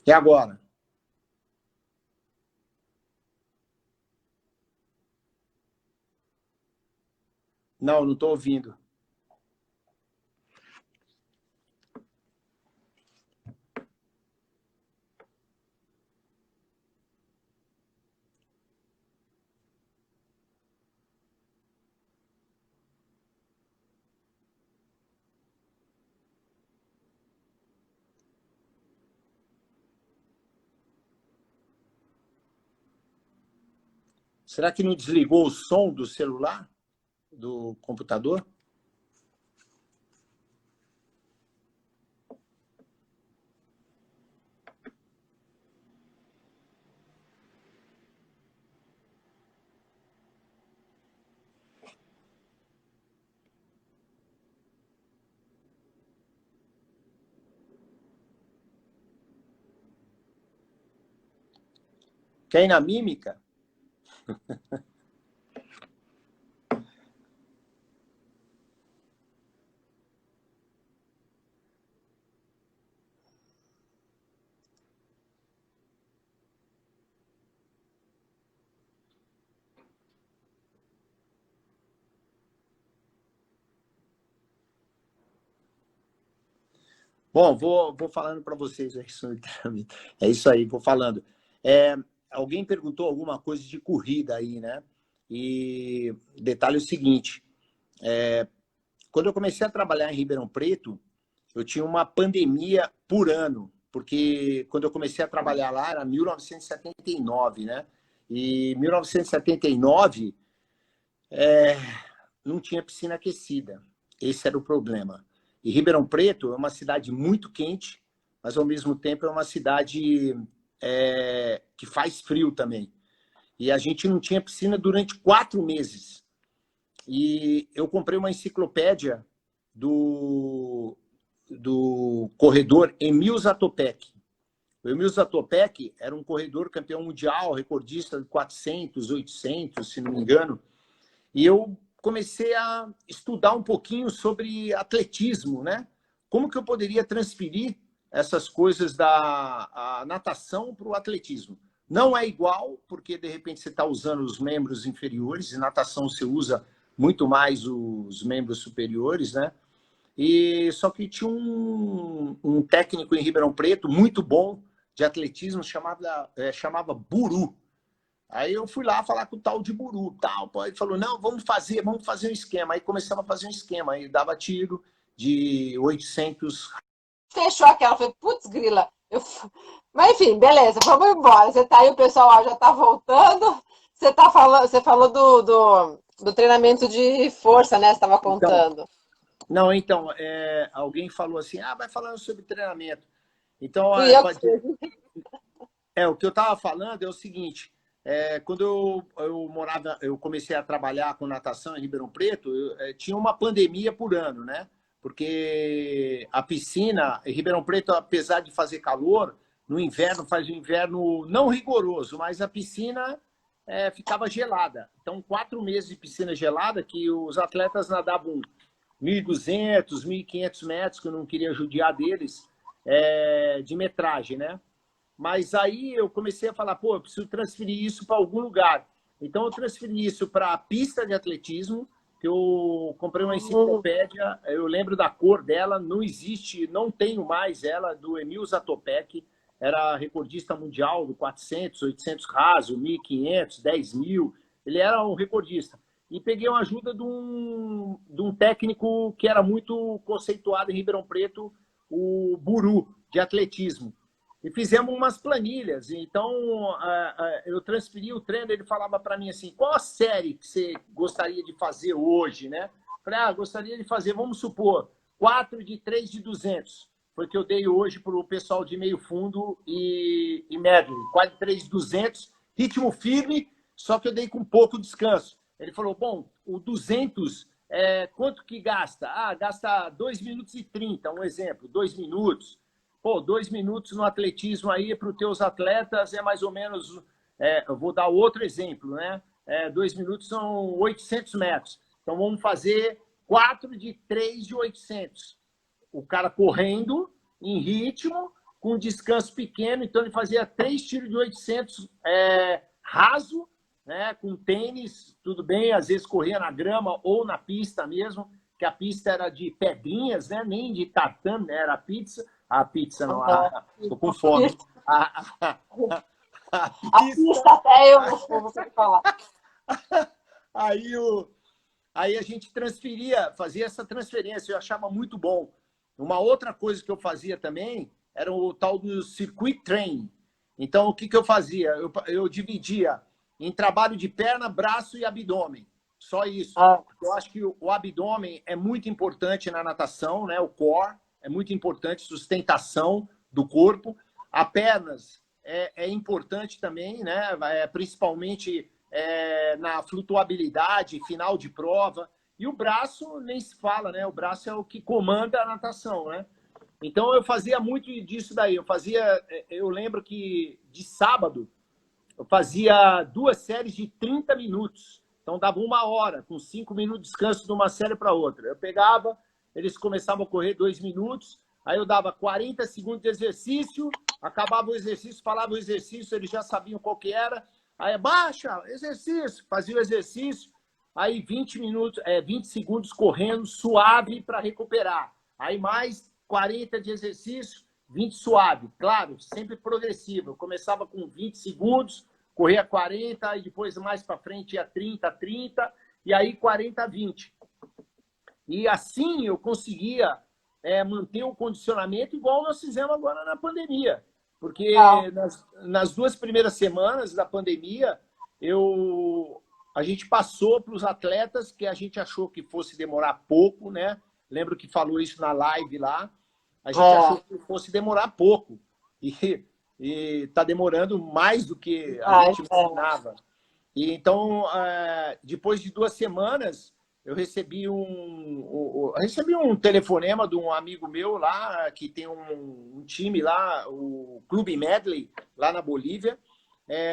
E agora? Não estou ouvindo. Será que não desligou o som do celular? Do computador? Quer ir na mímica? Bom, vou falando para vocês aí sobre treinamento. É isso aí, vou falando. Alguém perguntou alguma coisa de corrida aí, né? E detalhe é o seguinte, quando eu comecei a trabalhar em Ribeirão Preto, eu tinha uma pandemia por ano, porque quando eu comecei a trabalhar lá era 1979, né? E 1979 não tinha piscina aquecida. Esse era o problema. E Ribeirão Preto é uma cidade muito quente, mas ao mesmo tempo é uma cidade que faz frio também. E a gente não tinha piscina durante 4 meses. E eu comprei uma enciclopédia do corredor Emil Zatopek. O Emil Zatopek era um corredor campeão mundial, recordista de 400, 800, se não me engano. E eu comecei a estudar um pouquinho sobre atletismo, né? Como que eu poderia transferir essas coisas da natação para o atletismo? Não é igual, porque de repente você está usando os membros inferiores, e natação você usa muito mais os membros superiores, né? E só que tinha um técnico em Ribeirão Preto muito bom de atletismo, chamava Buru. Aí eu fui lá falar com o tal de Buru, tal. Ele falou, não, vamos fazer um esquema. Aí começamos a fazer um esquema. Aí dava tiro de 800. Fechou aquela, foi, putz, grila. Mas enfim, beleza, vamos embora. Você tá aí, o pessoal já tá voltando. Você falou do treinamento de força, né? Você estava contando. Então, alguém falou assim, vai falando sobre treinamento. Então, o que eu estava falando é o seguinte, quando eu comecei a trabalhar com natação em Ribeirão Preto, tinha uma pandemia por ano, né? Porque a piscina, em Ribeirão Preto, apesar de fazer calor, no inverno faz um inverno não rigoroso, mas a piscina ficava gelada. Então, 4 meses de piscina gelada que os atletas nadavam 1.200, 1.500 metros, que eu não queria judiar deles, de metragem, né? Mas aí eu comecei a falar, eu preciso transferir isso para algum lugar. Então eu transferi isso para a pista de atletismo, que eu comprei uma enciclopédia, eu lembro da cor dela, não existe, não tenho mais ela, do Emil Zatopek, era recordista mundial do 400, 800 raso, 1.500, 10.000, ele era um recordista. E peguei uma ajuda de um técnico que era muito conceituado em Ribeirão Preto, o Buru, de atletismo. E fizemos umas planilhas. Então, eu transferi o treino, ele falava para mim assim, qual a série que você gostaria de fazer hoje, né? Falei, gostaria de fazer, vamos supor, 4 de 3 de 200. Foi que eu dei hoje para o pessoal de meio fundo e médio. 4 de 3 de 200, ritmo firme, só que eu dei com pouco descanso. Ele falou, bom, o 200, quanto que gasta? Gasta 2 minutos e 30, um exemplo, 2 minutos. 2 minutos no atletismo aí para os teus atletas é mais ou menos... eu vou dar outro exemplo, né? 2 minutos são 800 metros. Então, vamos fazer 4 de 3 de 800. O cara correndo em ritmo, com um descanso pequeno. Então, ele fazia 3 tiros de 800 raso, né, com tênis, tudo bem, às vezes corria na grama ou na pista mesmo, que a pista era de pedrinhas, né, nem de tatame, né, era a pizza não, tô com fome. A A pista até eu vou falar. Aí a gente fazia essa transferência, eu achava muito bom. Uma outra coisa que eu fazia também era o tal do circuit training. Então, o que eu fazia? Eu dividia em trabalho de perna, braço e abdômen. Só isso. Eu acho que o abdômen é muito importante na natação, né? O core é muito importante, sustentação do corpo. A pernas é importante também, né? Principalmente na flutuabilidade, final de prova. E o braço nem se fala, né? O braço é o que comanda a natação, né? Então eu fazia muito disso daí. Eu lembro que de sábado eu fazia 2 séries de 30 minutos. Então dava 1 hora, com 5 minutos de descanso de uma série para outra. Eu pegava, eles começavam a correr 2 minutos, aí eu dava 40 segundos de exercício, acabava o exercício, falava o exercício, eles já sabiam qual que era. Aí baixa, exercício, fazia o exercício, aí 20 segundos correndo, suave para recuperar. Aí mais 40 de exercício, 20 suave. Claro, sempre progressivo. Eu começava com 20 segundos, corria 40, e depois mais para frente ia 30, e aí 40, 20. E assim eu conseguia manter o condicionamento igual nós fizemos agora na pandemia. Porque nas 2 primeiras semanas da pandemia, a gente passou para os atletas que a gente achou que fosse demorar pouco, né? Lembro que falou isso na live lá. A gente achou que fosse demorar pouco. E está demorando mais do que a gente imaginava. E então, depois de 2 semanas, eu recebi um telefonema de um amigo meu lá, que tem um time lá, o Clube Medley, lá na Bolívia,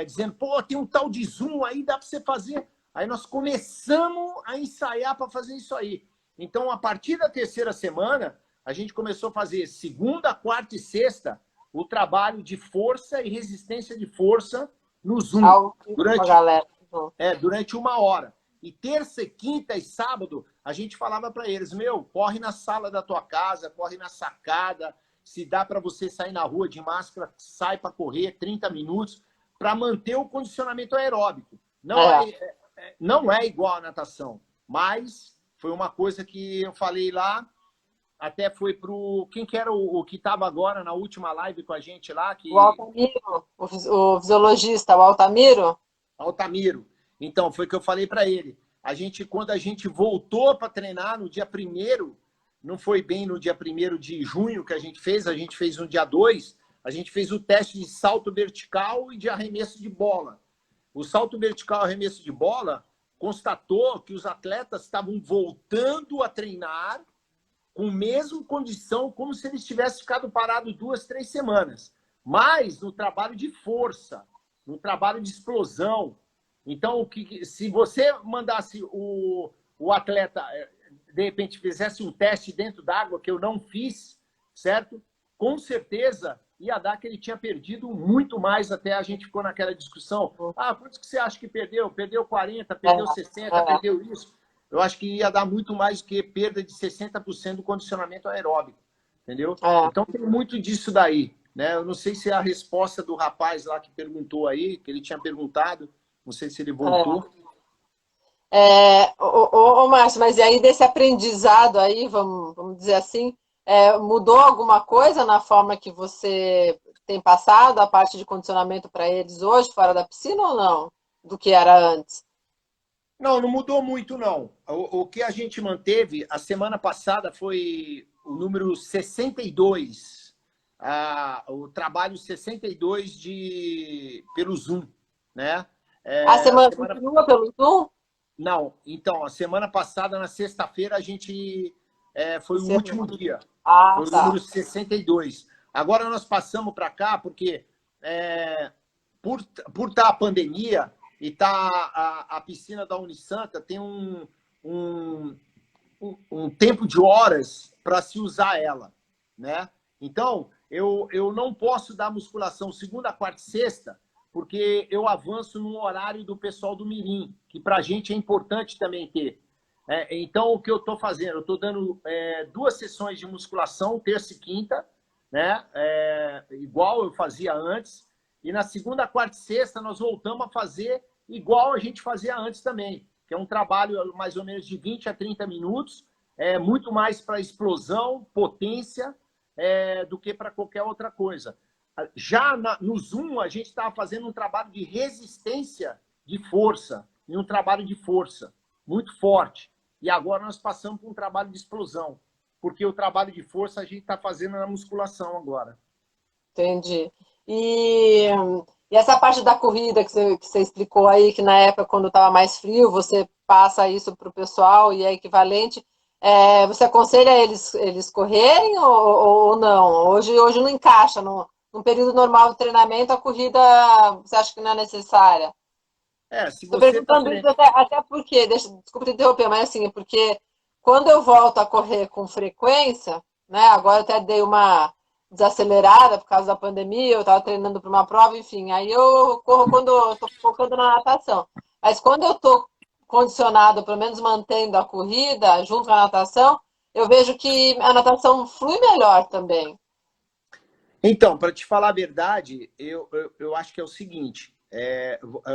dizendo, pô, tem um tal de Zoom aí, dá para você fazer. Aí nós começamos a ensaiar para fazer isso aí. Então, a partir da 3ª semana, a gente começou a fazer segunda, quarta e sexta o trabalho de força e resistência de força no Zoom. Durante 1 hora. E terça, quinta e sábado, a gente falava para eles, corre na sala da tua casa, corre na sacada, se dá para você sair na rua de máscara, sai para correr 30 minutos, para manter o condicionamento aeróbico. Não é igual à natação, mas foi uma coisa que eu falei lá, até foi pro... Quem que era o que estava agora na última live com a gente lá? O Altamiro, o fisiologista, o Altamiro. Altamiro. Então, foi o que eu falei para ele. Quando a gente voltou para treinar no dia 1º, não foi bem no dia 1º de junho que a gente fez no dia 2, a gente fez o teste de salto vertical e de arremesso de bola. O salto vertical e arremesso de bola constatou que os atletas estavam voltando a treinar com a mesma condição, como se eles tivessem ficado parados 2, 3 semanas. Mas no trabalho de força, no trabalho de explosão. Então, se você mandasse o atleta, de repente, fizesse um teste dentro d'água, que eu não fiz, certo? Com certeza ia dar que ele tinha perdido muito mais, até a gente ficou naquela discussão. Quantos que você acha que perdeu? Perdeu 40, perdeu 60, perdeu isso. Eu acho que ia dar muito mais do que perda de 60% do condicionamento aeróbico, entendeu? Então tem muito disso daí, né? Eu não sei se é a resposta do rapaz lá que perguntou aí, que ele tinha perguntado, não sei se ele voltou. Márcio, mas e aí desse aprendizado aí, vamos dizer assim, mudou alguma coisa na forma que você tem passado a parte de condicionamento para eles hoje, fora da piscina ou não? Do que era antes? Não mudou muito, não. O que a gente manteve, a semana passada foi o número 62, o trabalho 62 pelo Zoom, né? A semana continua pelo Zoom? Não, então, a semana passada, na sexta-feira, a gente foi o último dia. Foi o número 62. Agora nós passamos para cá, porque por estar a pandemia e a piscina da Unisanta tem um tempo de horas para se usar ela, né? Então, eu não posso dar musculação segunda, quarta e sexta, porque eu avanço no horário do pessoal do Mirim, que para a gente é importante também ter. Então, o que eu estou fazendo? Eu estou dando 2 sessões de musculação, terça e quinta, né? Igual eu fazia antes. E na segunda, quarta e sexta, nós voltamos a fazer igual a gente fazia antes também, que é um trabalho mais ou menos de 20 a 30 minutos, muito mais para explosão, potência, do que para qualquer outra coisa. Já no Zoom, a gente estava fazendo um trabalho de resistência de força, e um trabalho de força muito forte. E agora nós passamos por um trabalho de explosão, porque o trabalho de força a gente está fazendo na musculação agora. Entendi. E essa parte da corrida que você explicou aí, que na época, quando estava mais frio, você passa isso para o pessoal e é equivalente. Você aconselha eles correrem ou não? Hoje não encaixa. Num período normal de treinamento, a corrida você acha que não é necessária? Se Estou você está perguntando isso até porque, desculpa te interromper, mas assim, é porque quando eu volto a correr com frequência, né? Agora eu até dei uma desacelerada por causa da pandemia, eu estava treinando para uma prova, enfim, aí eu corro quando eu estou focando na natação. Mas quando eu estou condicionado, pelo menos mantendo a corrida junto com a natação, eu vejo que a natação flui melhor também. Então, para te falar a verdade, eu acho que é o seguinte,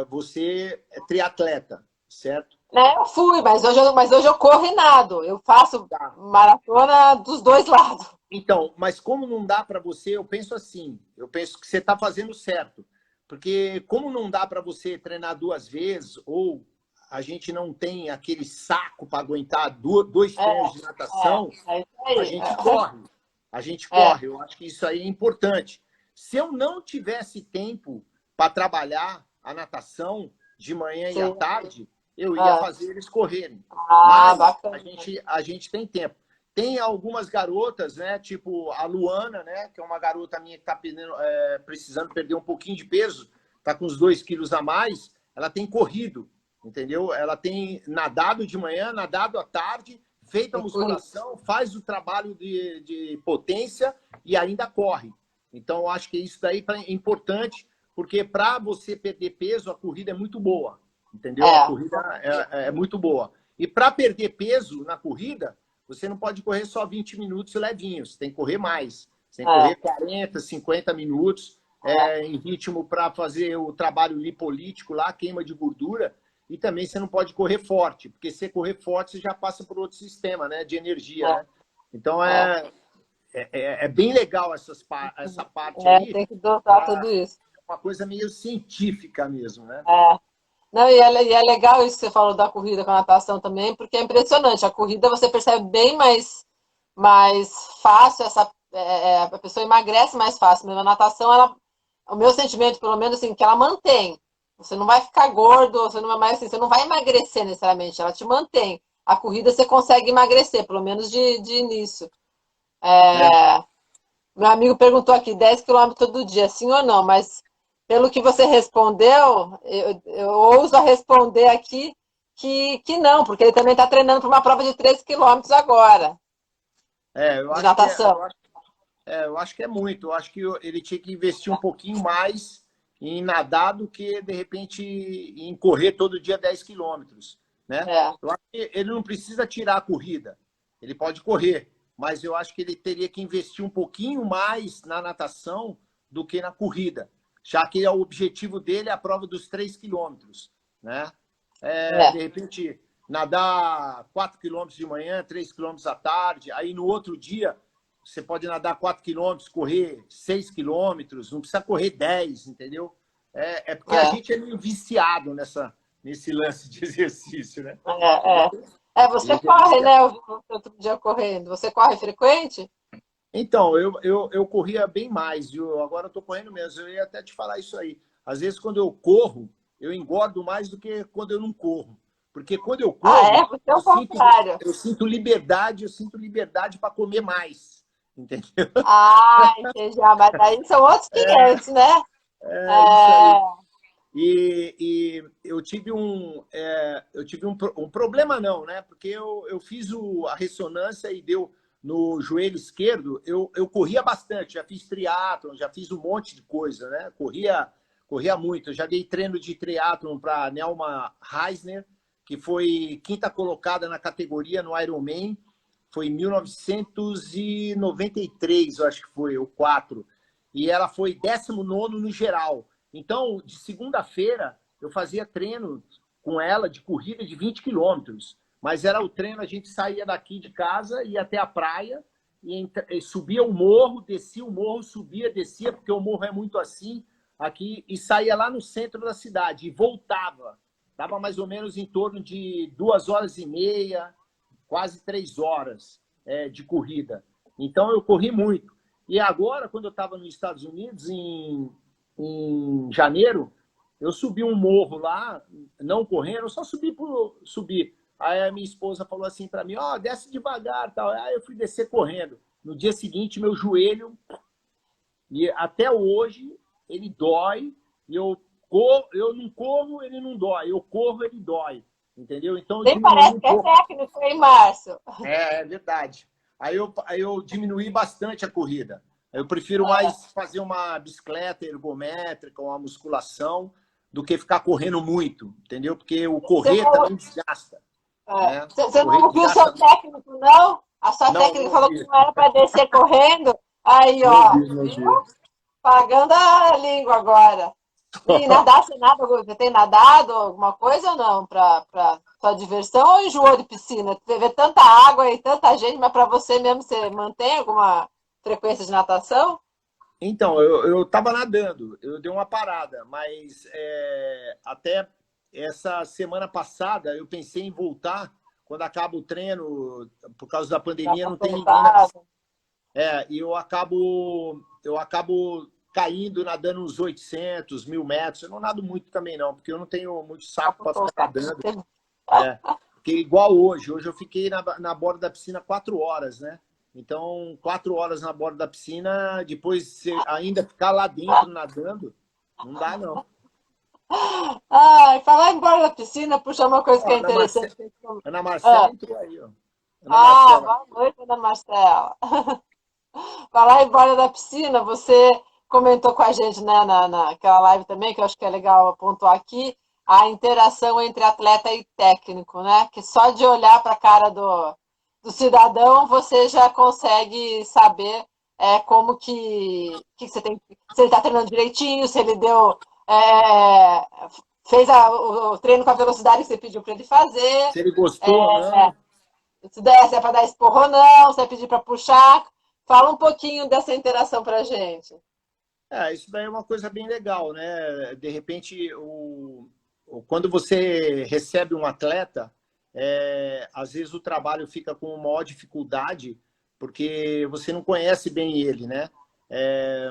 você é triatleta, certo? Né, eu fui, mas hoje eu corro e nado. Eu faço maratona dos dois lados. Então, mas como não dá para você, eu penso assim, eu penso que você está fazendo certo. Porque como não dá para você treinar 2 vezes, ou a gente não tem aquele saco para aguentar 2 treinos de natação, a gente corre. A gente corre. Eu acho que isso aí é importante. Se eu não tivesse tempo para trabalhar a natação de manhã e à tarde, eu ia fazer eles correrem. Mas bacana. a gente tem tempo. Tem algumas garotas, né? Tipo a Luana, né? Que é uma garota minha que está precisando perder um pouquinho de peso, está com uns 2 quilos a mais. Ela tem corrido, entendeu? Ela tem nadado de manhã, nadado à tarde, feito a musculação, faz o trabalho de potência e ainda corre. Então, eu acho que isso daí é importante, porque para você perder peso, a corrida é muito boa, entendeu? A corrida é muito boa. E para perder peso na corrida, você não pode correr só 20 minutos levinhos, você tem que correr mais. Você tem que correr 40, 50 minutos em ritmo para fazer o trabalho lipolítico lá, queima de gordura. E também você não pode correr forte, porque se correr forte, você já passa por outro sistema, né, de energia. Né? Então, é bem legal essa parte aí. Tem que dosar tudo isso. É uma coisa meio científica mesmo, né? Não, e é legal isso que você falou da corrida com a natação também, porque é impressionante. A corrida você percebe bem mais fácil, a pessoa emagrece mais fácil. Mas a natação, o meu sentimento, pelo menos, assim, que ela mantém. Você não vai ficar gordo, você não vai mais assim, você não vai emagrecer necessariamente, ela te mantém. A corrida você consegue emagrecer, pelo menos de início. Meu amigo perguntou aqui, 10 quilômetros todo dia, sim ou não? Mas pelo que você respondeu, eu ouso responder aqui que não, porque ele também está treinando para uma prova de 3 quilômetros agora. De natação. Eu acho que é muito. Eu acho que ele tinha que investir um pouquinho mais em nadar do que, de repente, em correr todo dia 10 quilômetros. Né? Eu acho que ele não precisa tirar a corrida. Ele pode correr, mas eu acho que ele teria que investir um pouquinho mais na natação do que na corrida, já que o objetivo dele é a prova dos 3 quilômetros. Né? De repente, nadar 4 quilômetros de manhã, 3 quilômetros à tarde, aí no outro dia você pode nadar 4 quilômetros, correr 6 quilômetros, não precisa correr 10, entendeu? Porque a gente é meio viciado nesse lance de exercício, né? Você corre, né? Eu vi outro dia correndo. Você corre frequente? Então, eu corria bem mais, viu? Agora eu tô correndo menos. Eu ia até te falar isso aí. Às vezes, quando eu corro, eu engordo mais do que quando eu não corro. Porque quando eu corro, Você é o contrário. eu sinto liberdade para comer mais. Entendeu? Entendi. Mas aí são outros 500, né? Isso aí. E eu tive um problema, não, né? Porque eu fiz a ressonância e deu no joelho esquerdo, eu corria bastante, já fiz triatlon, já fiz um monte de coisa, né? Corria muito. Eu já dei treino de triatlon para a Nelma Reisner, que foi quinta colocada na categoria no Ironman. Foi em 1993, eu acho que foi, ou 4. E ela foi 19º no geral. Então, de segunda-feira, eu fazia treino com ela de corrida de 20 quilômetros. Mas era o treino, a gente saía daqui de casa, ia até a praia, e subia o morro, descia o morro, subia, descia, porque o morro é muito assim aqui, e saía lá no centro da cidade, e voltava. Dava mais ou menos em torno de 2h30, quase 3 horas de corrida. Então, eu corri muito. E agora, quando eu estava nos Estados Unidos, em janeiro, eu subi um morro lá, não correndo, eu só subi por subir. Aí a minha esposa falou assim para mim, desce devagar, tal. Aí eu fui descer correndo. No dia seguinte, meu joelho, e até hoje, ele dói, e eu não corro, ele não dói. Eu corro, ele dói. Entendeu? Então, eu Nem diminui parece um que é pouco. técnico, hein, Márcio? É verdade. Aí eu diminuí bastante a corrida. Eu prefiro mais fazer uma bicicleta ergométrica, uma musculação, do que ficar correndo muito, entendeu? Porque o correr também desgasta. Né? Você não Correr ouviu o seu desgasta. técnico, não? A sua Não, técnica não falou que vi. não era para descer correndo. Aí, Não ó, vi, não viu? vi. Pagando a língua agora. E nadar, você tem nadado alguma coisa ou não? Para sua diversão ou enjoou de piscina? Você vê tanta água e tanta gente, mas para você mesmo, você mantém alguma frequência de natação? Então, eu estava nadando, eu dei uma parada, mas até essa semana passada eu pensei em voltar, quando acaba o treino, por causa da Dá pandemia, uma não tem ninguém na soltada? piscina. E eu acabo caindo nadando uns 800, 1.000 metros. Eu não nado muito também, não, porque eu não tenho muito Dá saco para para ficar soltar. nadando. Porque igual hoje eu fiquei na borda da piscina 4 horas, né? Então, 4 horas na borda da piscina, depois você ainda ficar lá dentro nadando, não dá, não. Falar embora da piscina, puxa uma coisa Ó, que é interessante. Ana Marcela Ah, entrou aí, ó. Ana Marcela. boa noite, Ana Marcela. Falar embora da piscina, você comentou com a gente, né, naquela live também, que eu acho que é legal pontuar aqui, a interação entre atleta e técnico, né? Que só de olhar para a cara do cidadão você já consegue saber como que você tem, se ele está treinando direitinho, se ele deu, fez o treino com a velocidade que você pediu para ele fazer, Se ele gostou ou não. se é para dar esporro ou não, se é pedir para puxar. Fala um pouquinho dessa interação para a gente. Isso daí é uma coisa bem legal, né? De repente, quando você recebe um atleta, às vezes o trabalho fica com maior dificuldade, porque você não conhece bem ele, né?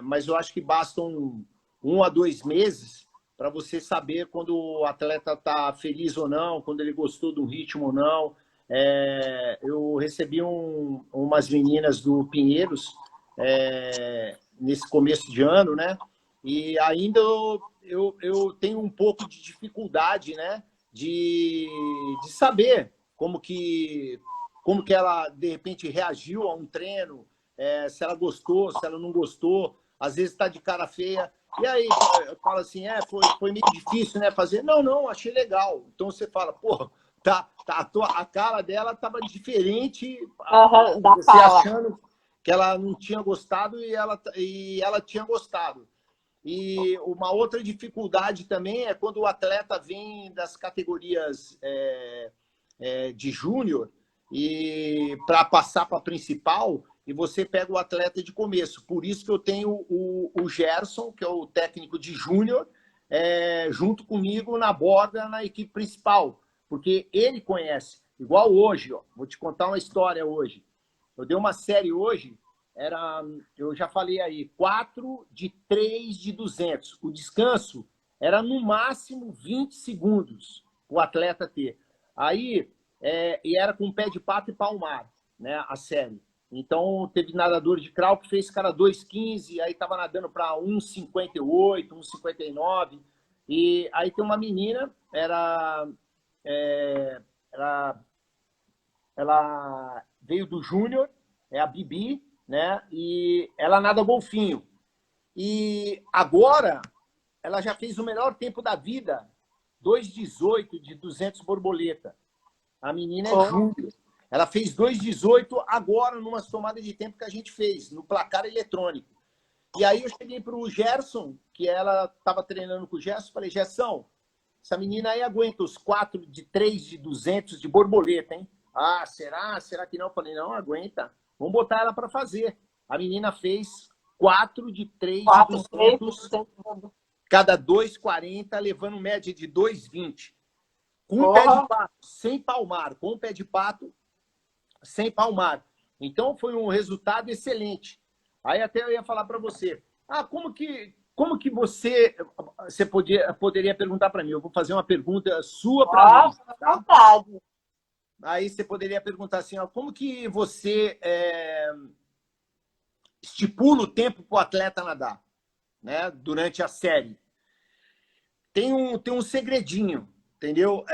Mas eu acho que bastam 1 a 2 meses para você saber quando o atleta está feliz ou não, quando ele gostou do ritmo ou não. Eu recebi umas meninas do Pinheiros, nesse começo de ano, né? E ainda eu tenho um pouco de dificuldade, né? De saber como que ela, de repente, reagiu a um treino, se ela gostou, se ela não gostou. Às vezes está de cara feia. E aí, eu falo assim, foi meio difícil, né? Fazer. Não, achei legal. Então você fala, pô, a cara dela estava diferente, Da você fala. achando que ela não tinha gostado e ela tinha gostado. E uma outra dificuldade também é quando o atleta vem das categorias de júnior e para passar para a principal, e você pega o atleta de começo. Por isso que eu tenho o Gerson, que é o técnico de júnior, junto comigo na borda, na equipe principal, porque ele conhece. Igual hoje, ó, vou te contar uma história hoje. Eu dei uma série hoje, eu já falei aí, 4 de 3 de 200. O descanso era no máximo 20 segundos o atleta ter. Aí, e era com pé de pato e palmar, né, a série. Então, teve nadador de crawl que fez cara 2,15, aí estava nadando para 1,58, 1,59. E aí tem uma menina, ela veio do júnior, é a Bibi, né? E ela nada golfinho. E agora ela já fez o melhor tempo da vida, 2,18 de 200 borboleta. A menina é júnior. Ela fez 2,18 agora numa somada de tempo que a gente fez, no placar eletrônico. E aí eu cheguei para o Gerson, que ela estava treinando com o Gerson, falei, Gerson, essa menina aí aguenta os 4 de 3 de 200 de borboleta, hein? Ah, será? Será que não? Eu falei, não, aguenta. Vamos botar ela para fazer. A menina fez 4 de 3 de 200, cada 2,40, levando média de 2,20. Com um pé de pato, sem palmar. Com um pé de pato, sem palmar. Então, foi um resultado excelente. Aí até eu ia falar para você, como que você poderia perguntar para mim? Eu vou fazer uma pergunta sua para mim. Tá? Aí você poderia perguntar assim, como que você estipula o tempo para o atleta nadar, né, durante a série? Tem um segredinho, entendeu?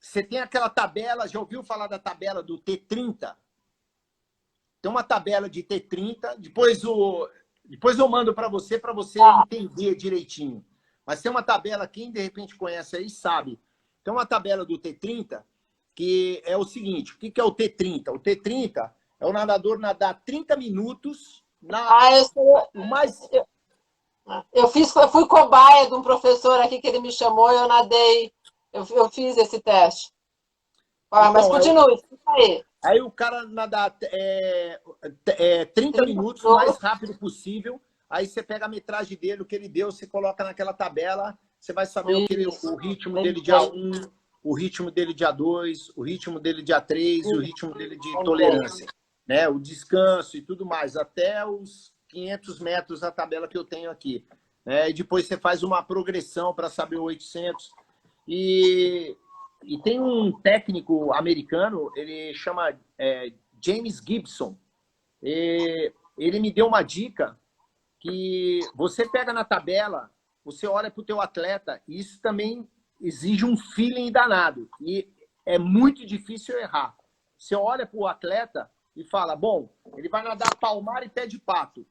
Você tem aquela tabela, já ouviu falar da tabela do T30? Tem uma tabela de T30, depois eu mando para você entender direitinho. Mas tem uma tabela, quem de repente conhece aí sabe. Tem uma tabela do T30 que é o seguinte, o que é o T30? O T30 é o nadador nadar 30 minutos eu fui cobaia de um professor aqui que ele me chamou e eu nadei, eu fiz esse teste. Mas continue, explica aí. Aí o cara nadar 30 minutos o mais rápido possível. Aí você pega a metragem dele, o que ele deu, você coloca naquela tabela, você vai saber o ritmo dele dia 1, o ritmo dele dia 2, o ritmo dele dia 3 e o ritmo dele de tolerância. Né? O descanso e tudo mais, até os 500 metros a tabela que eu tenho aqui. E depois você faz uma progressão para saber o 800. E tem um técnico americano, ele chama James Gibson. Ele me deu uma dica que você pega na tabela, você olha para o teu atleta, e isso também exige um feeling danado. E é muito difícil errar. Você olha para o atleta e fala, bom, ele vai nadar palmar e pé de pato.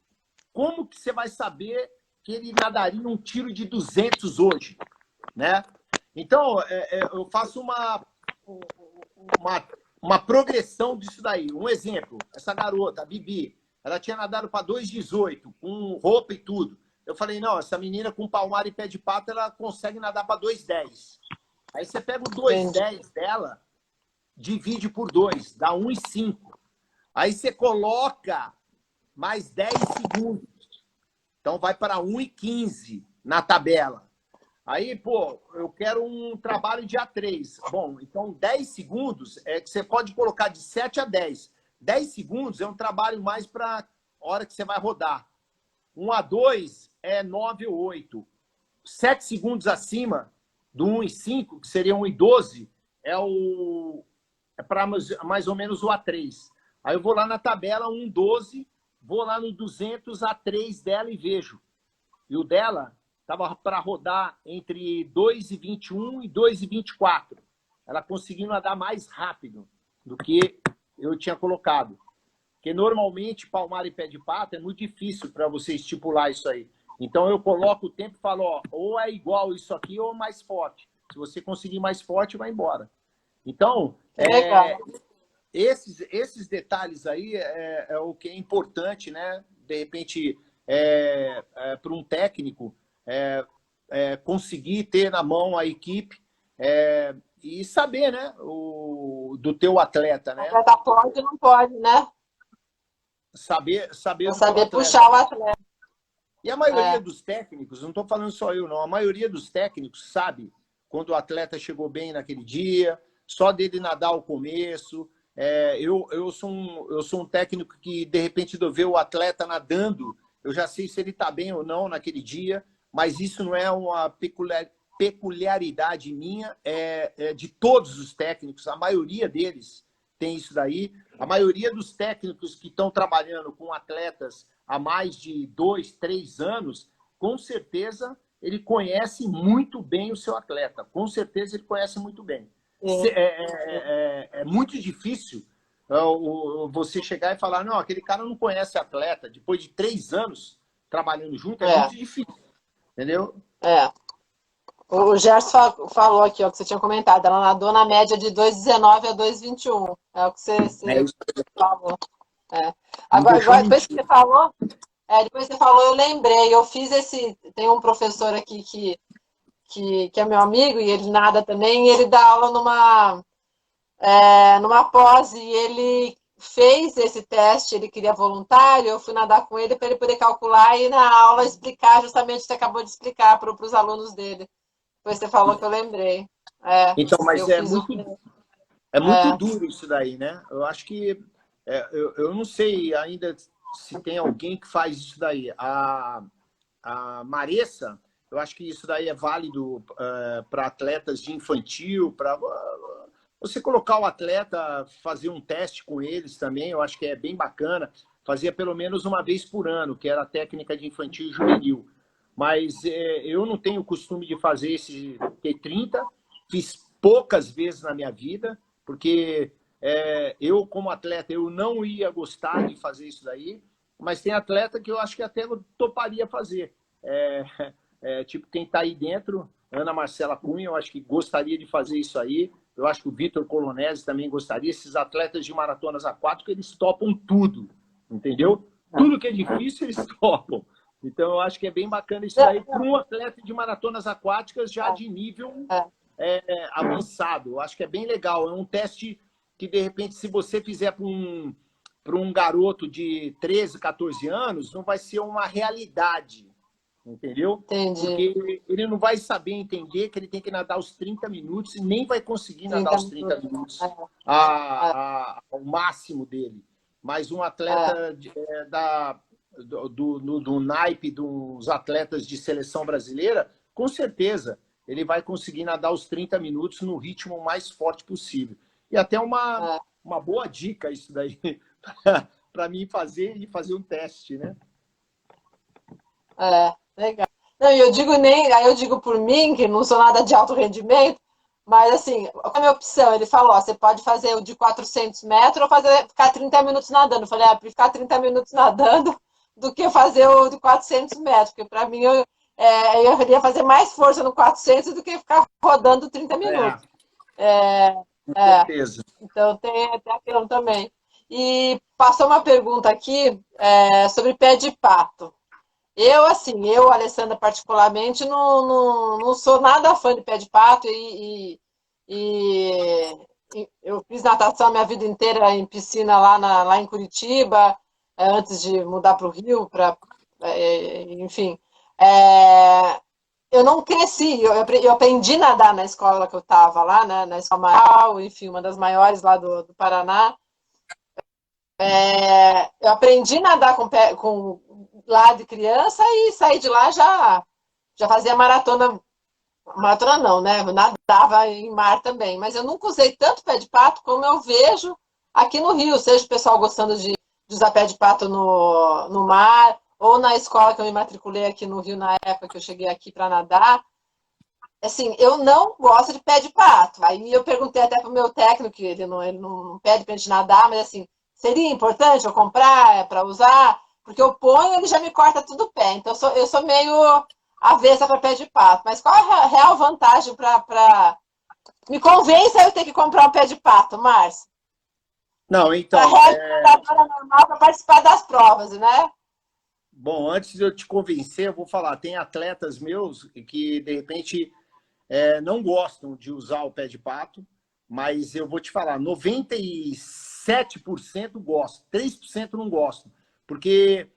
Como que você vai saber que ele nadaria um tiro de 200 hoje? Né? Então, eu faço uma progressão disso daí. Um exemplo, essa garota, a Bibi, ela tinha nadado para 2,18, com roupa e tudo. Eu falei, não, essa menina com palmar e pé de pato, ela consegue nadar para 2,10. Aí você pega o 2,10 dela, divide por 2, dá 1,5. Aí você coloca mais 10 segundos. Então vai para 1,15 na tabela. Aí, pô, eu quero um trabalho de A3. Bom, então 10 segundos é que você pode colocar de 7 a 10. 10 segundos é um trabalho mais para a hora que você vai rodar. 1 a 2 é 9 ou 8. 7 segundos acima do 1,5, que seria 1,12, é para mais ou menos o A3. Aí eu vou lá na tabela 1,12, vou lá no 200 A3 dela e vejo. E o dela estava para rodar entre 2,21 e 2,24. Ela conseguiu nadar mais rápido do que eu tinha colocado. Porque normalmente palmar e pé de pato é muito difícil para você estipular isso aí. Então eu coloco o tempo e falo, ou é igual isso aqui ou mais forte. Se você conseguir mais forte, vai embora. Então, esses detalhes aí é o que é importante, né? De repente, para um técnico, conseguir ter na mão a equipe e saber, né? Do teu atleta, né? O atleta pode ou não pode, né? Saber puxar o atleta. E a maioria dos técnicos, não estou falando só eu, não, a maioria dos técnicos sabe quando o atleta chegou bem naquele dia, só dele nadar ao começo. Eu sou um técnico que, de repente, eu ver o atleta nadando, eu já sei se ele está bem ou não naquele dia, mas isso não é uma peculiaridade minha, é de todos os técnicos, a maioria deles tem isso daí. A maioria dos técnicos que estão trabalhando com atletas há mais de 2, 3 anos, com certeza ele conhece muito bem o seu atleta. Com certeza ele conhece muito bem. É muito difícil Você chegar e falar, não, aquele cara não conhece atleta, depois de 3 anos trabalhando junto, é É, muito difícil, entendeu? é. O Gerson falou aqui, ó, que você tinha comentado, ela nadou na média de 2,19 a 2,21. É o que É você isso, falou. É. não Agora, deixou depois que mentir. você falou, depois que você falou, eu lembrei. Eu fiz esse. Tem um professor aqui que é meu amigo e ele nada também, e ele dá aula numa pós, e ele fez esse teste, ele queria voluntário, eu fui nadar com ele para ele poder calcular e na aula explicar justamente o que você acabou de explicar para os alunos dele. Depois você falou que eu lembrei. Então, mas Eu fiz o. é muito É, duro isso daí, né? Eu acho que eu não sei ainda se tem alguém que faz isso daí. A Maressa, eu acho que isso daí é válido para atletas de infantil, para você colocar o atleta, fazer um teste com eles também, eu acho que é bem bacana. Fazia pelo menos uma vez por ano, que era a técnica de infantil e juvenil. Mas eu não tenho o costume de fazer esse T30, fiz poucas vezes na minha vida, porque eu, como atleta, eu não ia gostar de fazer isso daí, mas tem atleta que eu acho que até eu toparia fazer. Tipo, quem está aí dentro, Ana Marcela Cunha, eu acho que gostaria de fazer isso aí. Eu acho que o Vitor Colonese também gostaria. Esses atletas de maratonas aquáticas, eles topam tudo, entendeu? Tudo que é difícil, eles topam. Então, eu acho que é bem bacana isso daí para um atleta de maratonas aquáticas já de nível avançado. Eu acho que é bem legal. É um teste que, de repente, se você fizer para um garoto de 13, 14 anos, não vai ser uma realidade, entendeu? entendi. Porque ele não vai saber entender que ele tem que nadar os 30 minutos e nem vai conseguir nadar 30 os 30 minutos. minutos É, ao máximo dele. Mas um é, atleta do naipe dos atletas de seleção brasileira, com certeza ele vai conseguir nadar os 30 minutos no ritmo mais forte possível. E até é, uma boa dica isso daí para mim fazer e fazer um teste, né? legal. Não, e eu digo nem, aí eu digo por mim, que não sou nada de alto rendimento, mas assim, qual é a minha opção? Ele falou, ó, você pode fazer o de 400 metros ou ficar 30 minutos nadando. Eu falei, prefiro ficar 30 minutos nadando do que fazer o de 400 metros, porque para mim eu iria fazer mais força no 400 do que ficar rodando 30 É, minutos. com É, certeza. então tem aquilo também. E passou uma pergunta aqui sobre pé de pato. Eu, Alessandra, particularmente, não sou nada fã de pé de pato e eu fiz natação a minha vida inteira em piscina lá em Curitiba, antes de mudar para o Rio, enfim. É, eu não cresci, eu aprendi a nadar na escola que eu estava lá, né, na Escola Maior, enfim, uma das maiores lá do Paraná. Eu aprendi a nadar com lá de criança e saí de lá já fazia maratona. Maratona não, né? Eu nadava em mar também, mas eu nunca usei tanto pé de pato como eu vejo aqui no Rio, seja o pessoal gostando de usar pé de pato no mar, ou na escola que eu me matriculei aqui no Rio na época que eu cheguei aqui para nadar. Assim, eu não gosto de pé de pato. Aí eu perguntei até pro meu técnico, que ele não pede pra gente nadar, mas assim, seria importante eu comprar para usar? Porque eu ponho e ele já me corta tudo o pé. Então eu sou meio avessa para pé de pato. Mas qual é a real vantagem para. Me convença eu ter que comprar um pé de pato, Márcio? Não, Para então, regra nadadora normal para participar das provas, né? bom, antes de eu te convencer, eu vou falar, tem atletas meus que, de repente, não gostam de usar o pé de pato, mas eu vou te falar, 97% gostam, 3% não gostam, porque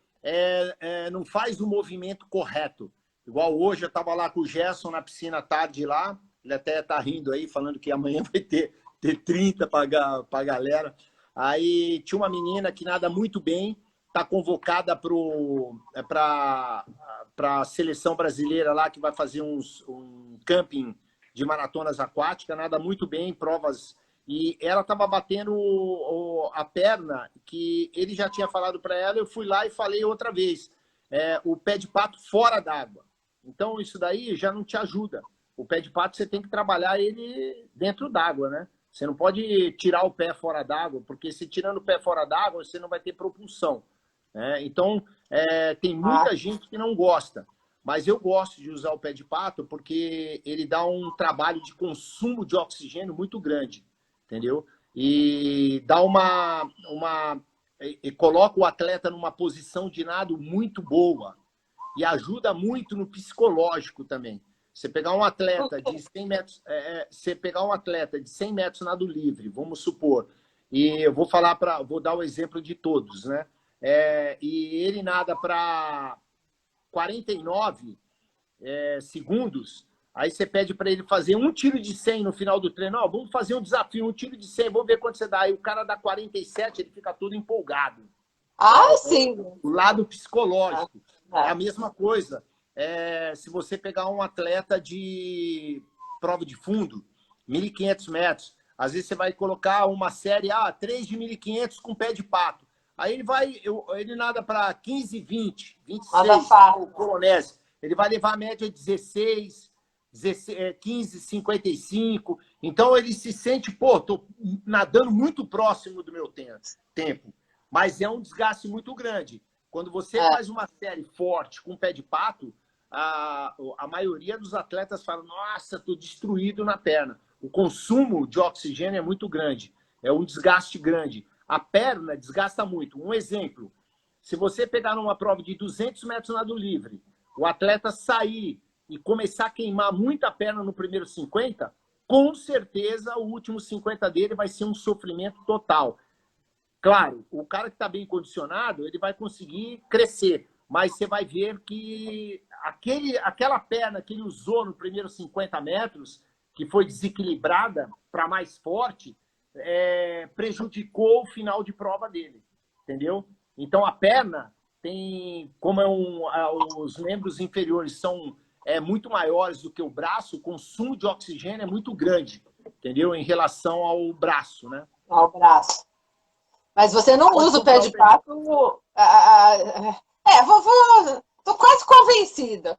não faz o movimento correto. Igual hoje, eu estava lá com o Gerson na piscina à tarde lá, ele até está rindo aí, falando que amanhã vai ter 30 para a galera. Aí tinha uma menina que nada muito bem, está convocada para a seleção brasileira lá, que vai fazer um camping de maratonas aquáticas, nada muito bem, provas. E ela estava batendo a perna, que ele já tinha falado para ela, eu fui lá e falei outra vez, o pé de pato fora d'água. Então, isso daí já não te ajuda. O pé de pato você tem que trabalhar ele dentro d'água, né? Você não pode tirar o pé fora d'água, porque se tirando o pé fora d'água, você não vai ter propulsão, né? Então, tem muita gente que não gosta, mas eu gosto de usar o pé de pato porque ele dá um trabalho de consumo de oxigênio muito grande, entendeu? E dá e coloca o atleta numa posição de nado muito boa e ajuda muito no psicológico também. Você pegar um atleta de 100 metros, você pegar um atleta de 100 metros nado livre, vamos supor, e eu vou dar o exemplo de todos, né? E ele nada para 49 segundos, aí você pede para ele fazer um tiro de 100 no final do treino. Ó, vamos fazer um desafio, um tiro de 100, vamos ver quanto você dá. Aí o cara dá 47, ele fica todo empolgado. Sim. O lado psicológico. É a mesma coisa. Se você pegar um atleta de prova de fundo, 1.500 metros, às vezes você vai colocar uma série 3 de 1.500 com pé de pato. Aí ele nada para 15, 20, 26, o polonese. Ele vai levar a média de 16, 15, 55. Então ele se sente, tô nadando muito próximo do meu tempo. Mas é um desgaste muito grande. Quando você faz uma série forte com pé de pato, a maioria dos atletas fala: nossa, estou destruído na perna. O consumo de oxigênio é muito grande, é um desgaste grande. A perna desgasta muito. Um exemplo, se você pegar numa prova de 200 metros nado livre, o atleta sair e começar a queimar muita perna no primeiro 50, com certeza o último 50 dele vai ser um sofrimento total. Claro, o cara que está bem condicionado, ele vai conseguir crescer, mas você vai ver que aquela perna que ele usou no primeiro 50 metros, que foi desequilibrada para mais forte, prejudicou o final de prova dele, entendeu? Então a perna tem, como os membros inferiores são muito maiores do que o braço, o consumo de oxigênio é muito grande, entendeu? Em relação ao braço, né? Ao braço. Mas você não usa o pé de pato. Tô quase convencida.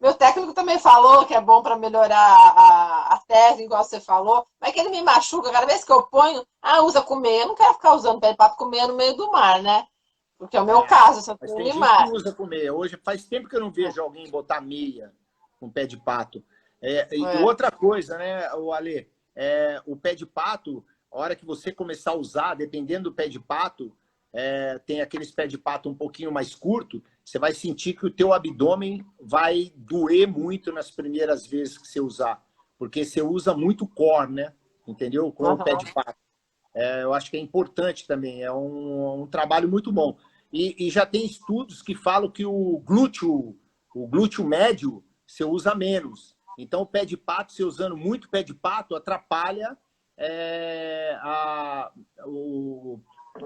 Meu técnico também falou que é bom para melhorar a técnica, igual você falou, mas que ele me machuca cada vez que eu ponho. Usa com meia. Eu não quero ficar usando pé de pato com meia no meio do mar, né? Porque é o meu caso, eu só tenho tem mar. gente que usa com meia. Hoje faz tempo que eu não vejo alguém botar meia com pé de pato. E outra coisa, né, Ale? O pé de pato, a hora que você começar a usar, dependendo do pé de pato, tem aqueles pés de pato um pouquinho mais curto, você vai sentir que o teu abdômen vai doer muito nas primeiras vezes que você usar, porque você usa muito core, né? Entendeu? Com o pé de pato. Eu acho que é importante também, é um trabalho muito bom. E já tem estudos que falam que o glúteo médio você usa menos. Então, o pé de pato, você usando muito pé de pato, atrapalha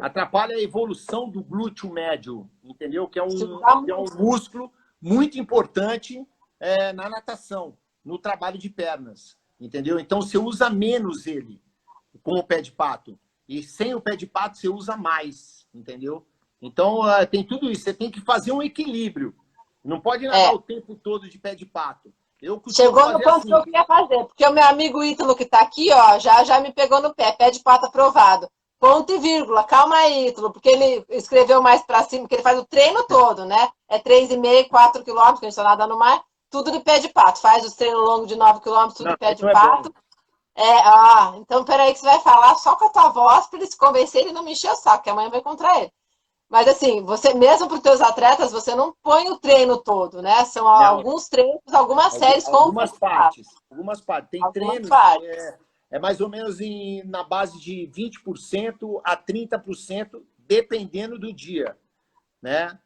atrapalha a evolução do glúteo médio, entendeu? Que é um músculo muito importante na natação, no trabalho de pernas, entendeu? Então, você usa menos ele com o pé de pato. E sem o pé de pato, você usa mais, entendeu? Então, tem tudo isso. Você tem que fazer um equilíbrio. Não pode nadar o tempo todo de pé de pato. Chegou no ponto que eu queria fazer, porque o meu amigo Ítalo, que está aqui, ó, já me pegou no pé de pato aprovado. Ponto e vírgula, calma aí, Ítalo, porque ele escreveu mais para cima, porque ele faz o treino todo, né? 3,5, 4 quilômetros, que a gente está nadando no mar, tudo de pé de pato. Faz os treinos longos de 9 quilômetros, tudo de pé de pato. Então peraí que você vai falar só com a tua voz para ele se convencer e não me encher o saco, que amanhã vai contra ele. Mas assim, você mesmo para os teus atletas, você não põe o treino todo, né? São alguns treinos, algumas séries com algumas partes. Tem treinos mais ou menos na base de 20% a 30%, dependendo do dia, né?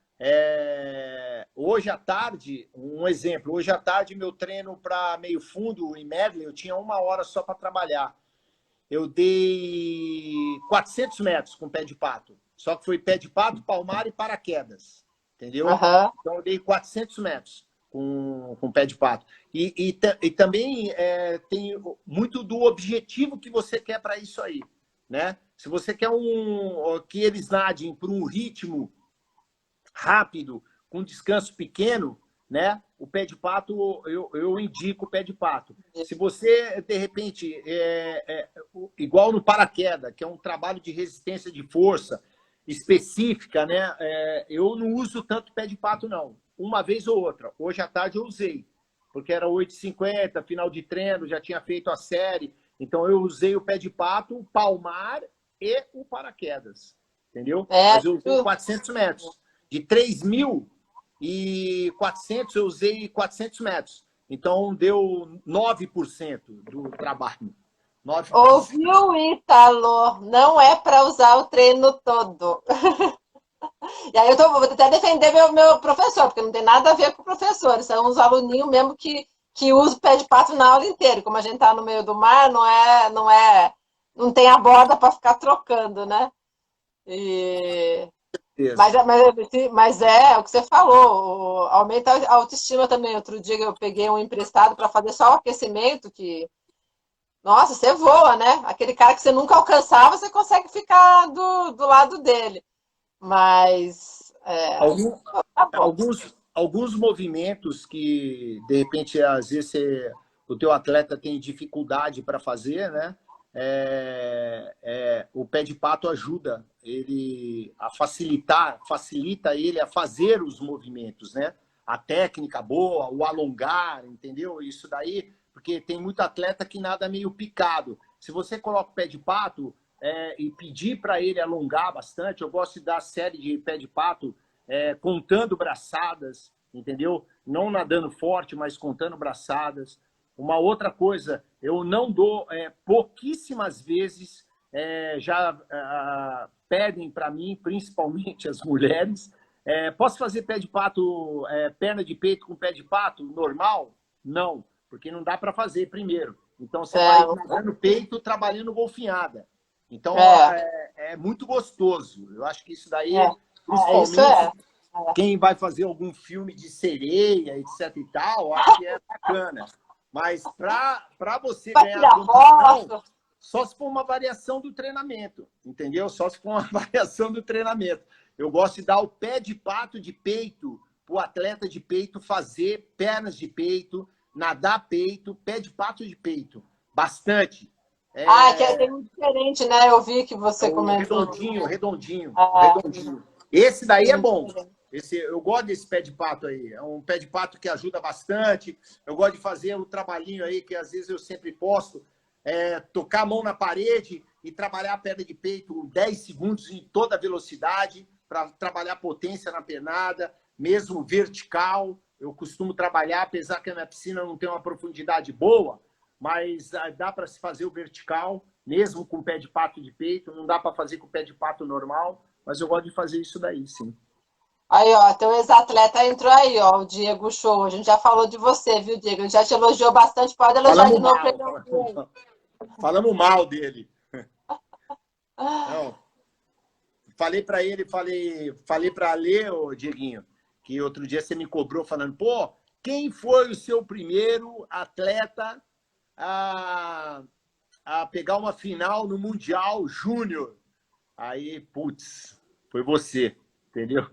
Hoje à tarde, um exemplo, hoje à tarde meu treino para meio fundo em medley, eu tinha 1 hora só para trabalhar. Eu dei 400 metros com pé de pato. Só que foi pé de pato, palmar e paraquedas. Entendeu? Então, eu dei 400 metros com pé de pato. E também tem muito do objetivo que você quer para isso aí, né? Se você quer que eles nadem por um ritmo rápido, com descanso pequeno, né? O pé de pato, eu indico o pé de pato. Se você, de repente, igual no paraquedas, que é um trabalho de resistência de força específica, né? Eu não uso tanto pé de pato, não. Uma vez ou outra. Hoje à tarde eu usei, porque era 8h50, final de treino, já tinha feito a série. Então eu usei o pé de pato, o palmar e o paraquedas, entendeu? Mas eu usei 400 metros. De 3.400 eu usei 400 metros. Então deu 9% do trabalho. 9%. Ouviu, Ítalo? Não é para usar o treino todo. E aí vou até defender meu professor, porque não tem nada a ver com o professor. São uns aluninhos mesmo que usam o pé de pato na aula inteira. Como a gente está no meio do mar, não tem a borda para ficar trocando, né? Mas é o que você falou, aumenta a autoestima também. Outro dia eu peguei um emprestado para fazer só o aquecimento, que, nossa, você voa, né? Aquele cara que você nunca alcançava, você consegue ficar do lado dele. Mas tá bom. Alguns movimentos que, de repente, às vezes o teu atleta tem dificuldade para fazer, né? O pé de pato ajuda ele a facilita ele a fazer os movimentos, né? A técnica boa, o alongar, entendeu? Isso daí, porque tem muito atleta que nada meio picado. Se você coloca o pé de pato e pedir para ele alongar bastante, eu gosto de dar série de pé de pato contando braçadas, entendeu? Não nadando forte, mas contando braçadas. Uma outra coisa, eu não dou, pouquíssimas vezes, já pedem para mim, principalmente as mulheres, posso fazer pé de pato, perna de peito com pé de pato normal? Não, porque não dá para fazer primeiro. Então, você vai nadando peito, trabalhando golfinhada. Então, é muito gostoso. Eu acho que isso daí, principalmente quem vai fazer algum filme de sereia, etc e tal, acho que é bacana. Mas para você ganhar condição, só se for uma variação do treinamento, entendeu? Só se for uma variação do treinamento. Eu gosto de dar o pé de pato de peito para o atleta de peito fazer pernas de peito, nadar peito, pé de pato de peito. Bastante. Que é muito diferente, né? Eu vi que você comentou. Redondinho. Esse daí é bom. Eu gosto desse pé de pato aí. É um pé de pato que ajuda bastante. Eu gosto de fazer um trabalhinho aí que às vezes eu sempre posto. Tocar a mão na parede e trabalhar a perna de peito 10 segundos em toda a velocidade para trabalhar potência na pernada, mesmo vertical. Eu costumo trabalhar, apesar que a minha piscina não tem uma profundidade boa, mas dá para se fazer o vertical, mesmo com o pé de pato de peito. Não dá para fazer com o pé de pato normal, mas eu gosto de fazer isso daí, sim. Aí, ó, teu ex-atleta entrou aí, ó, o Diego Show. A gente já falou de você, viu, Diego? A gente já te elogiou bastante, pode elogiar de novo. Falamos mal dele. Não. Falei para ele, falei para a Lê, ô Dieguinho, que outro dia você me cobrou falando, pô, quem foi o seu primeiro atleta a pegar uma final no Mundial Júnior? Aí, putz, foi você, entendeu?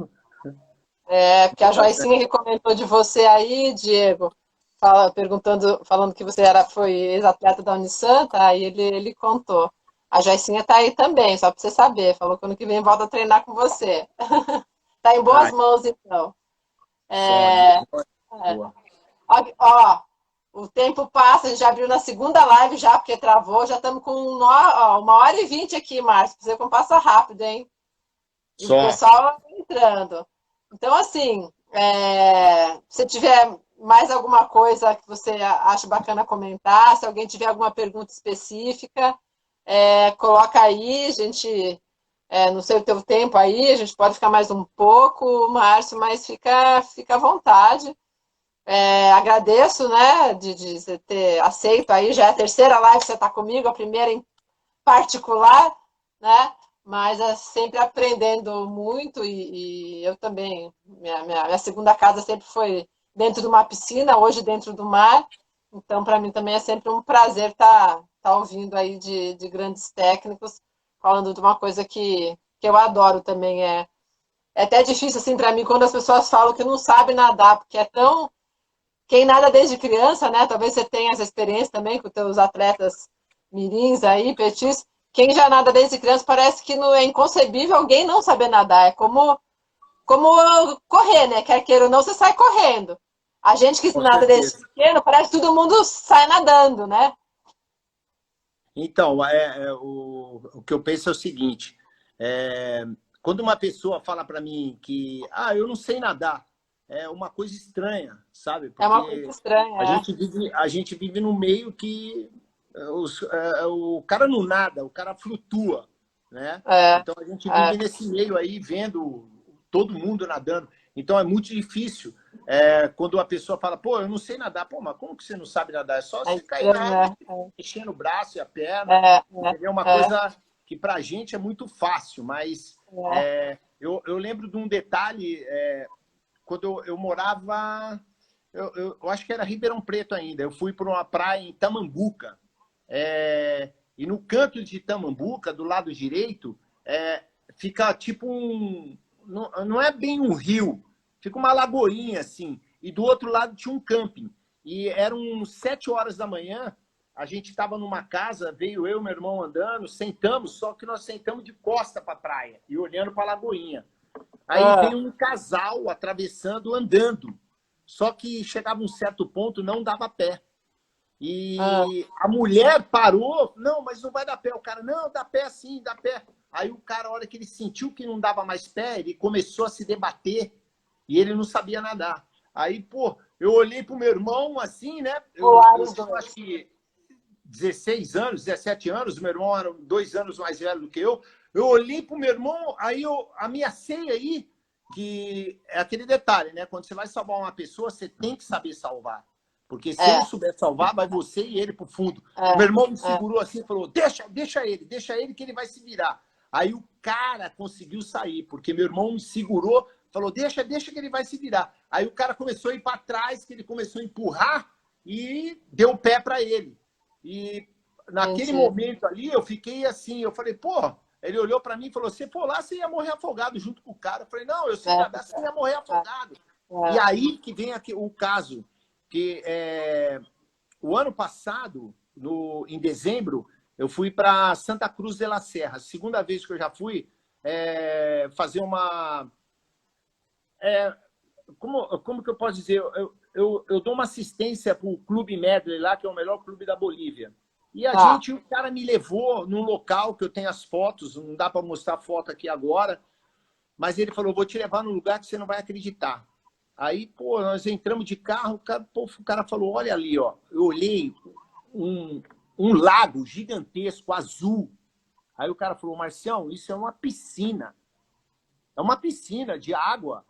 Porque a Joicinha comentou de você aí, Diego, falando que você foi ex-atleta da Unisanta, aí ele contou. A Joicinha tá aí também, só para você saber. Falou que ano que vem volta a treinar com você. Tá em boas mãos, então. Ó, o tempo passa, a gente já abriu na segunda live já, porque travou, já estamos com 1h20 aqui, Márcio. Você como passa rápido, hein? E o pessoal entrando. Então, assim, se tiver mais alguma coisa que você acha bacana comentar, se alguém tiver alguma pergunta específica, coloca aí, a gente, não sei o teu tempo aí, a gente pode ficar mais um pouco, Márcio, mas fica à vontade. Agradeço, né, de você ter aceito aí, já é a terceira live que você está comigo, a primeira em particular, né? Mas sempre aprendendo muito e eu também, minha segunda casa sempre foi dentro de uma piscina, hoje dentro do mar, então para mim também é sempre um prazer estar ouvindo aí de grandes técnicos, falando de uma coisa que eu adoro também, é até difícil, assim, para mim, quando as pessoas falam que não sabem nadar, porque é tão... Quem nada desde criança, né? Talvez você tenha essa experiência também com os teus atletas mirins aí, petis. Quem já nada desde criança, parece que não é inconcebível alguém não saber nadar. É como correr, né? Quer queira ou não, você sai correndo. A gente que Com nada desde certeza. pequeno, parece que todo mundo sai nadando, né? Então, o que eu penso é o seguinte: quando uma pessoa fala para mim que eu não sei nadar, é uma coisa estranha, sabe? É uma coisa Porque estranha, a gente vive num meio que o cara não nada, o cara flutua, né? é. Então a gente É, vive nesse meio aí, vendo todo mundo nadando. Então é muito difícil quando a pessoa fala, pô, eu não sei nadar. Pô, mas como que você não sabe nadar? É só é você cair na estranho, água né? e mexendo o braço e a perna. É, Entendeu? Uma é, coisa que para a gente é muito fácil, mas é. eu lembro de um detalhe, quando eu morava, eu acho que era Ribeirão Preto ainda, eu fui para uma praia em Tamambuca, e no canto de Tamambuca, do lado direito, fica tipo não é bem um rio, fica uma lagoinha assim, e do outro lado tinha um camping. E eram 7 horas da manhã, a gente estava numa casa, veio eu e meu irmão andando, sentamos, só que nós sentamos de costa para a praia e olhando para a lagoinha. Aí Ah, veio um casal atravessando, andando. Só que chegava um certo ponto, não dava pé. ah, E a mulher parou, não, mas não vai dar pé. O cara, não, dá pé sim, dá pé. Aí o cara, a hora que ele sentiu que não dava mais pé, ele começou a se debater e ele não sabia nadar. Aí, pô, eu olhei pro meu irmão assim, né? pularam Eu os tinha, acho dois. que 16 anos, 17 anos, meu irmão era 2 anos mais velho do que eu. Eu olhei pro meu irmão, aí a minha senha aí, que é aquele detalhe, né? Quando você vai salvar uma pessoa, você tem que saber salvar. Porque se É, não souber salvar, vai você e ele pro fundo. é, Meu irmão me é. segurou assim e falou: deixa ele que ele vai se virar. Aí o cara conseguiu sair, porque meu irmão me segurou, falou: deixa que ele vai se virar. Aí o cara começou a ir para trás, que ele começou a empurrar e deu o pé para ele. E naquele Entendi. momento ali, eu fiquei assim, eu falei, pô, ele olhou para mim e falou, se for lá, você ia morrer afogado junto com o cara. Eu falei, não, eu sei É, nadar, você ia morrer é, afogado. E é. aí que vem aqui o caso, que o ano passado, em dezembro, eu fui para Santa Cruz de la Serra. Segunda vez que eu já fui fazer uma... como que eu posso dizer? Eu dou uma assistência para o Clube Medley lá, que é o melhor clube da Bolívia. E Tá. o cara me levou num local que eu tenho as fotos, não dá para mostrar foto aqui agora, mas ele falou, vou te levar num lugar que você não vai acreditar. Aí, pô, nós entramos de carro, o cara falou, olha ali, ó. Eu olhei um lago gigantesco, azul. Aí o cara falou, Marcião, isso é uma piscina. É uma piscina de água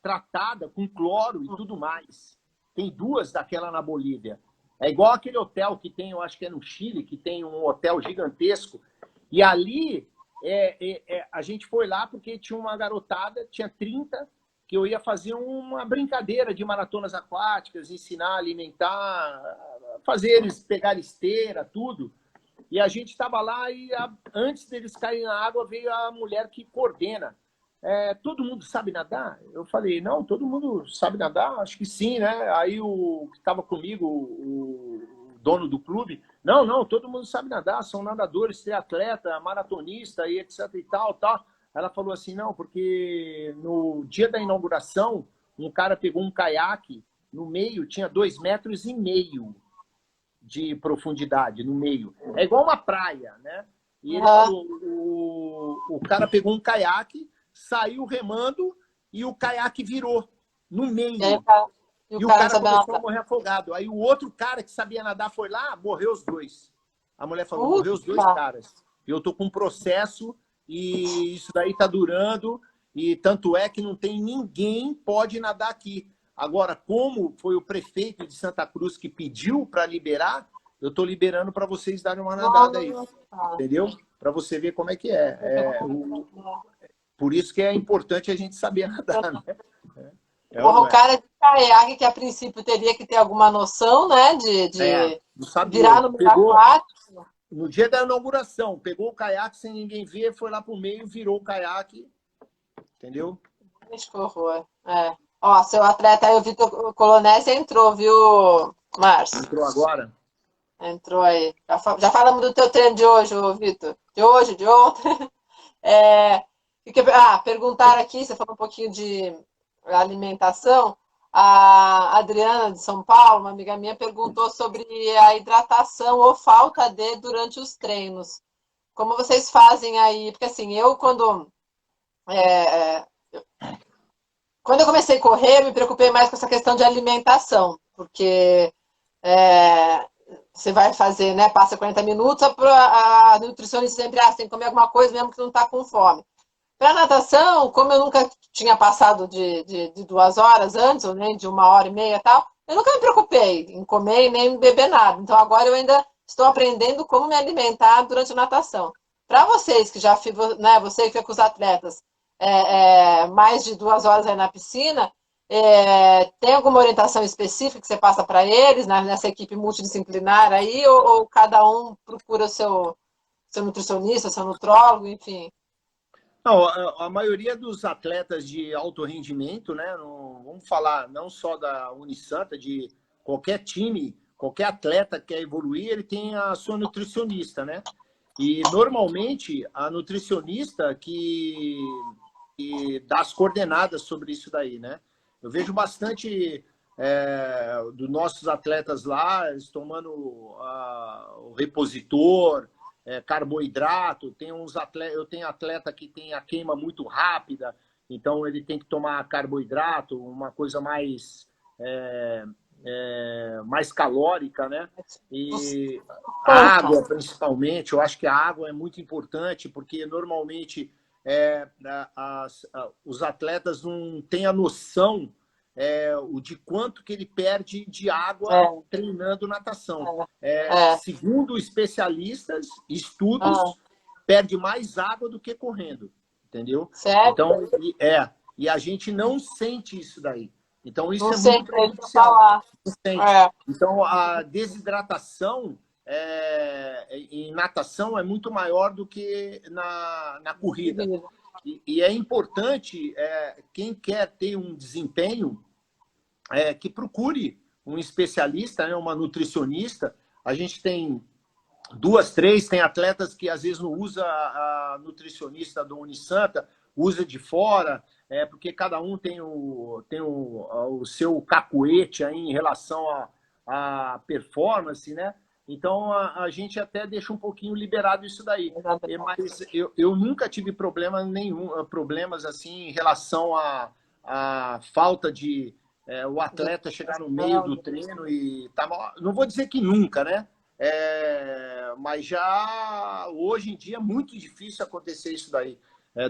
tratada com cloro e tudo mais. Tem 2 daquela na Bolívia. É igual aquele hotel que tem, eu acho que é no Chile, que tem um hotel gigantesco. E ali, a gente foi lá porque tinha uma garotada, tinha 30, que eu ia fazer uma brincadeira de maratonas aquáticas, ensinar a alimentar, fazer eles pegar esteira, tudo. E a gente estava lá e antes deles caírem na água veio a mulher que coordena. Todo mundo sabe nadar? Eu falei, não, todo mundo sabe nadar? Acho que sim, né? Aí o que estava comigo, o dono do clube, não, todo mundo sabe nadar, são nadadores, triatleta, maratonista e etc e tal. Ela falou assim, não, porque no dia da inauguração, um cara pegou um caiaque, no meio tinha 2,5 metros de profundidade, no meio. É igual uma praia, né? E ele Aham. falou, o cara pegou um caiaque, saiu remando e o caiaque virou no E aí, meio. e o E o cara não cara sabia começou a nadar. morrer afogado. Aí o outro cara que sabia nadar foi lá, morreu os 2. A mulher falou, morreu os 2 Puta. caras. Eu tô com um processo e isso daí tá durando e tanto é que não tem ninguém pode nadar aqui. Agora, como foi o prefeito de Santa Cruz que pediu para liberar, eu estou liberando para vocês darem uma nadada aí. Nossa. Entendeu? Para você ver como é que é. Por isso que é importante a gente saber nadar, né? Porra, Não o é? cara de caiaque, que a princípio teria que ter alguma noção, né? De Não sabia. virar no meio Pegou aquático. no dia da inauguração, pegou o caiaque sem ninguém ver, foi lá pro meio, virou o caiaque, entendeu? Gente, que horror. É. Ó, seu atleta aí, o Vitor Colonese, entrou, viu, Márcio? Entrou agora? Entrou aí. Já falamos do teu treino de hoje, ô, Vitor. De hoje, de ontem. É, perguntaram aqui, você falou um pouquinho de alimentação. A Adriana de São Paulo, uma amiga minha, perguntou sobre a hidratação ou falta de durante os treinos. Como vocês fazem aí? Porque assim, quando eu comecei a correr, eu me preocupei mais com essa questão de alimentação, porque você vai fazer, né? Passa 40 minutos, a nutricionista sempre você tem que comer alguma coisa mesmo que não está com fome. Para natação, como eu nunca tinha passado de 2 horas antes, ou nem de 1h30 e tal, eu nunca me preocupei em comer e nem beber nada. Então agora eu ainda estou aprendendo como me alimentar durante a natação. Para vocês que já, né, você que é com os atletas, mais de 2 horas aí na piscina, tem alguma orientação específica que você passa para eles, né, nessa equipe multidisciplinar aí, ou cada um procura o seu nutricionista, seu nutrólogo, enfim? Não, a maioria dos atletas de alto rendimento, né? Vamos falar não só da Unisanta, de qualquer time, qualquer atleta que quer evoluir, ele tem a sua nutricionista, né? E normalmente a nutricionista que dá as coordenadas sobre isso daí, né? Eu vejo bastante dos nossos atletas lá, eles tomando o repositor, carboidrato. Eu tenho atleta que tem a queima muito rápida, então ele tem que tomar carboidrato, uma coisa mais mais calórica, né? E a água, principalmente, eu acho que a água é muito importante, porque normalmente os atletas não têm a noção de quanto que ele perde de água treinando natação. Segundo especialistas, estudos, perde mais água do que correndo, entendeu? Sério? Então, e a gente não sente isso daí. Então, isso não é muito prejudicial. Então, a desidratação em natação é muito maior do que na corrida. E é importante, quem quer ter um desempenho, que procure um especialista, né, uma nutricionista. A gente tem 2, 3, tem atletas que às vezes não usa a nutricionista do Unisanta, usa de fora, porque cada um tem o seu cacuete aí em relação à performance, né? Então, a gente até deixa um pouquinho liberado isso daí. Mas eu nunca tive problemas assim em relação à falta de o atleta chegar no meio do treino e tá mal. Não vou dizer que nunca, né? Mas já hoje em dia é muito difícil acontecer isso daí,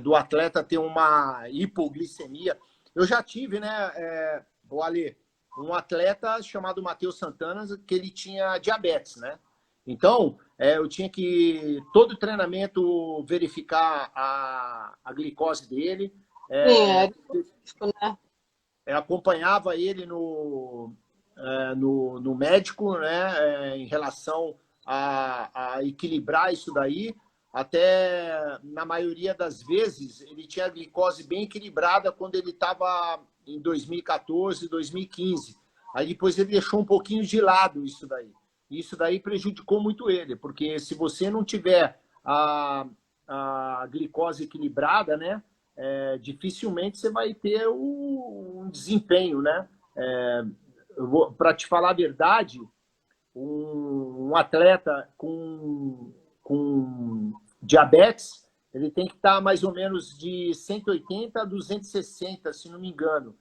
do atleta ter uma hipoglicemia. Eu já tive, né, o Ale, um atleta chamado Matheus Santana, que ele tinha diabetes, né? Então, eu tinha que, todo treinamento, verificar a glicose dele. Né? Acompanhava ele no médico, né, em relação a equilibrar isso daí. Até, na maioria das vezes, ele tinha a glicose bem equilibrada quando ele estava em 2014, 2015. Aí depois ele deixou um pouquinho de lado isso daí. Isso daí prejudicou muito ele, porque se você não tiver a glicose equilibrada, né, dificilmente você vai ter um desempenho, né? Para te falar a verdade, um atleta com diabetes, ele tem que estar mais ou menos de 180 a 260, se não me engano,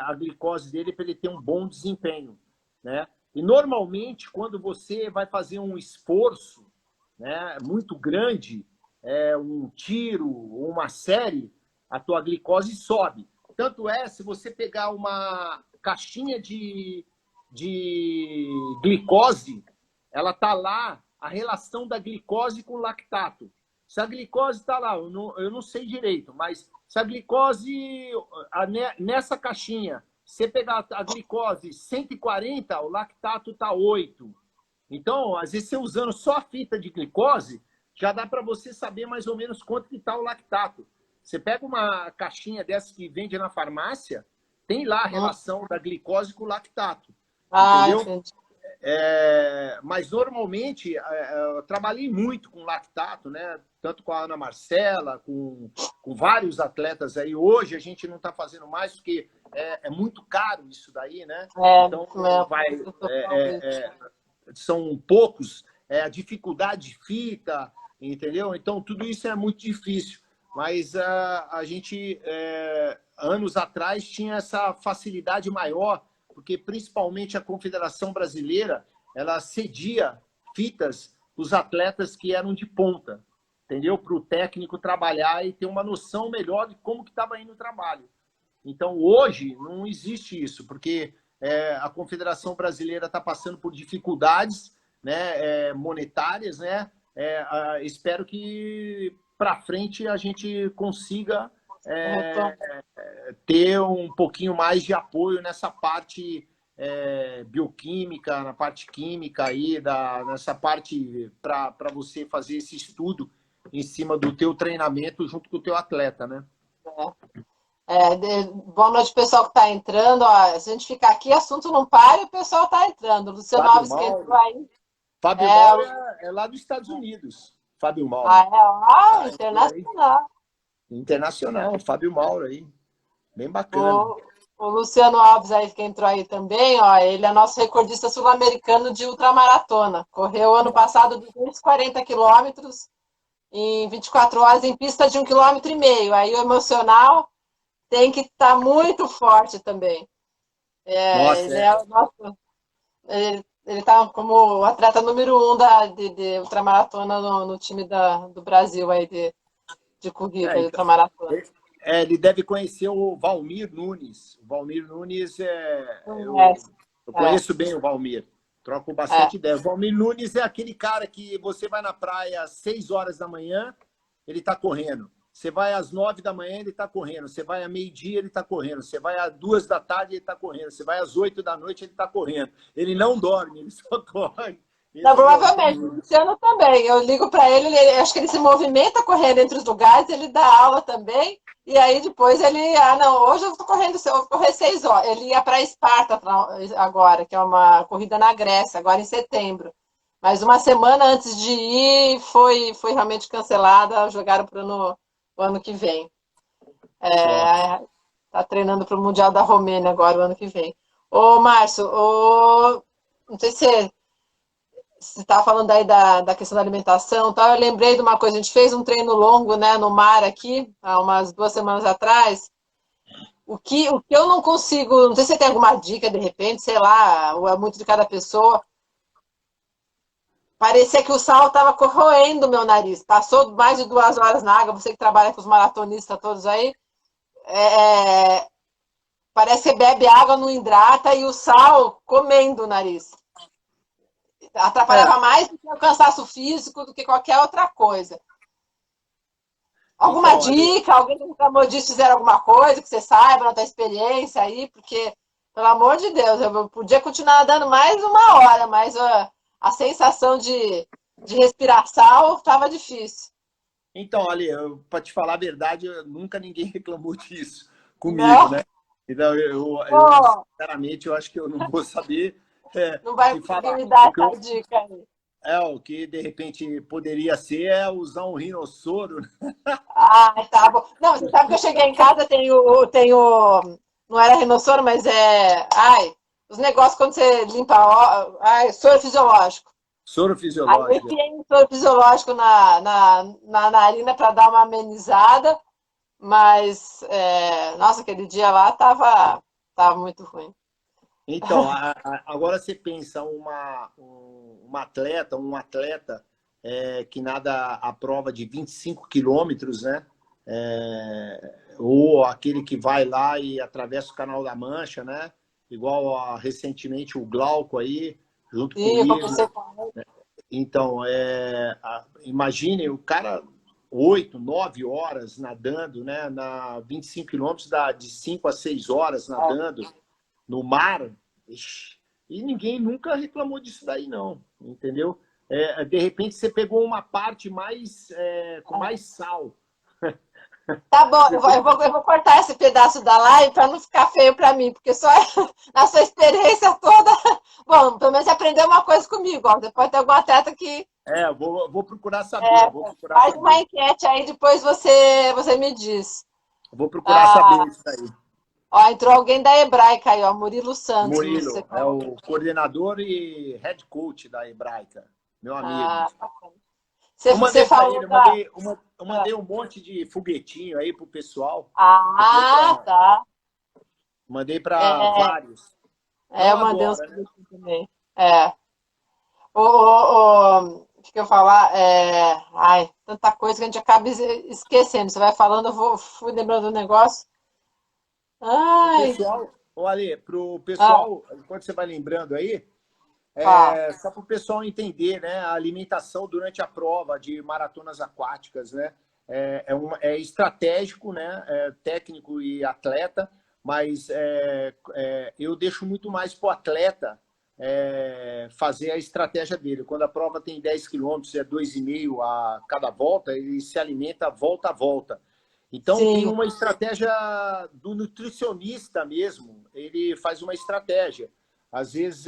a glicose dele, para ele ter um bom desempenho, né? E normalmente, quando você vai fazer um esforço, né, muito grande, um tiro, uma série, a tua glicose sobe. Tanto se você pegar uma caixinha de glicose, ela está lá, a relação da glicose com o lactato. Se a glicose está lá, eu não sei direito, mas se a glicose, nessa caixinha, você pegar a glicose 140, o lactato está 8. Então, às vezes, você usando só a fita de glicose, já dá para você saber mais ou menos quanto que está o lactato. Você pega uma caixinha dessas que vende na farmácia, tem lá a relação da glicose com o lactato. Entendeu? Entendi. Mas normalmente eu trabalhei muito com lactato, né? Tanto com a Ana Marcela, com vários atletas aí. Hoje a gente não está fazendo mais porque é muito caro isso daí, né? Então são poucos, a dificuldade de fita, entendeu? Então tudo isso é muito difícil. Mas a gente anos atrás tinha essa facilidade maior, porque principalmente a Confederação Brasileira, ela cedia fitas para os atletas que eram de ponta, entendeu? Para o técnico trabalhar e ter uma noção melhor de como que estava indo o trabalho. Então, hoje, não existe isso, porque a Confederação Brasileira está passando por dificuldades, né, monetárias, né? Espero que para frente a gente consiga ter um pouquinho mais de apoio nessa parte bioquímica, na parte química aí, nessa parte para você fazer esse estudo em cima do teu treinamento junto com o teu atleta, né? Boa noite, pessoal que está entrando. Ó, se a gente ficar aqui, assunto não para e o pessoal está entrando. Luciano Alves que entrou aí. Fábio Mauro é lá dos Estados Unidos. Fábio Mauro. Internacional. Internacional, Fábio Mauro aí. Bem bacana. O Luciano Alves aí que entrou aí também, ó, ele é nosso recordista sul-americano de ultramaratona. Correu ano passado 240 quilômetros em 24 horas em pista de 1,5 km. Aí o emocional tem que estar muito forte também. Ele está como o atleta número 1 de ultramaratona no time do Brasil aí de corrida de ultramaratona. Ele deve conhecer o Valmir Nunes. O Valmir Nunes eu conheço bem o Valmir. Troco bastante ideia. O Valmir Nunes é aquele cara que você vai na praia às 6 horas da manhã, ele está correndo. Você vai às 9 da manhã, ele está correndo. Você vai à meio-dia, ele está correndo. Você vai às 2 da tarde, ele está correndo. Você vai às 8 da noite, ele está correndo. Ele não dorme, ele só corre. Não, provavelmente, o Luciano também. Eu ligo para ele, acho que ele se movimenta correndo entre os lugares, ele dá aula também. E aí depois ele, hoje eu vou correr 6 horas. Ele ia para Esparta agora, que é uma corrida na Grécia, agora em setembro. Mas uma semana antes de ir, foi realmente cancelada, jogaram para o ano que vem. Tá treinando para o Mundial da Romênia agora, o ano que vem. Ô, Márcio, não sei se você estava falando aí da questão da alimentação, tá? Eu lembrei de uma coisa, a gente fez um treino longo, né, no mar aqui, há umas 2 semanas atrás. O que eu não consigo, não sei se você tem alguma dica, de repente, sei lá, ou é muito de cada pessoa. Parecia que o sal estava corroendo o meu nariz. Passou mais de 2 horas na água, você que trabalha com os maratonistas todos aí, parece que bebe água, não hidrata, e o sal comendo o nariz. Atrapalhava mais do que o cansaço físico, do que qualquer outra coisa. Alguma dica? Alguém que reclamou disso, fizeram alguma coisa que você saiba na tua experiência aí? Porque, pelo amor de Deus, eu podia continuar dando mais 1 hora, mas a sensação de respiração estava difícil. Então, Ali, para te falar a verdade, nunca ninguém reclamou disso comigo, né? Então, eu sinceramente, eu acho que eu não vou saber. Não vai conseguir me dar essa dica aí. O que de repente poderia ser é usar um rinossoro. Tá bom. Não, você sabe que eu cheguei em casa, não era rinossoro, mas os negócios quando você limpa, soro fisiológico. Soro fisiológico. Aí eu enfiei um soro fisiológico na narina para dar uma amenizada, mas, nossa, aquele dia lá tava muito ruim. Então, agora você pensa um atleta que nada a prova de 25 quilômetros, né? Ou aquele que vai lá e atravessa o Canal da Mancha, né? Igual recentemente o Glauco aí, junto comigo. Então, imagine o cara 8, 9 horas nadando, né? Na 25 quilômetros dá de 5 a 6 horas nadando. No mar, e ninguém nunca reclamou disso daí, não, entendeu? De repente você pegou uma parte mais com mais sal. Tá bom, eu vou cortar esse pedaço da live para não ficar feio para mim, porque só na sua experiência toda. Bom, pelo menos você aprendeu uma coisa comigo, ó. Depois tem algum atleta que. Vou procurar saber, vou procurar Faz uma saber. enquete aí, depois você me diz. Vou procurar Ah, saber isso aí. ó, entrou alguém da Hebraica aí, ó, Murilo Santos. Você Murilo é o coordenador e head coach da Hebraica, meu amigo. bacana. Eu Você mandei para falou ele, da. eu mandei um monte de foguetinho aí pro pessoal. Tá. Mandei para É, vários. Não eu mandei uns agora, né? produtos também. O que eu ia falar? Ai, tanta coisa que a gente acaba esquecendo. Você vai falando, fui lembrando do negócio. O Ai, pessoal, olha, pro ah, pessoal, enquanto você vai lembrando aí, tá. só para o pessoal entender, né? A alimentação durante a prova de maratonas aquáticas, né? É estratégico, né? É técnico e atleta, mas eu deixo muito mais para o atleta fazer a estratégia dele. Quando a prova tem 10 quilômetros, é 2,5 a cada volta, ele se alimenta volta a volta. Então, tem Sim, uma estratégia do nutricionista mesmo, ele faz uma estratégia. Às vezes,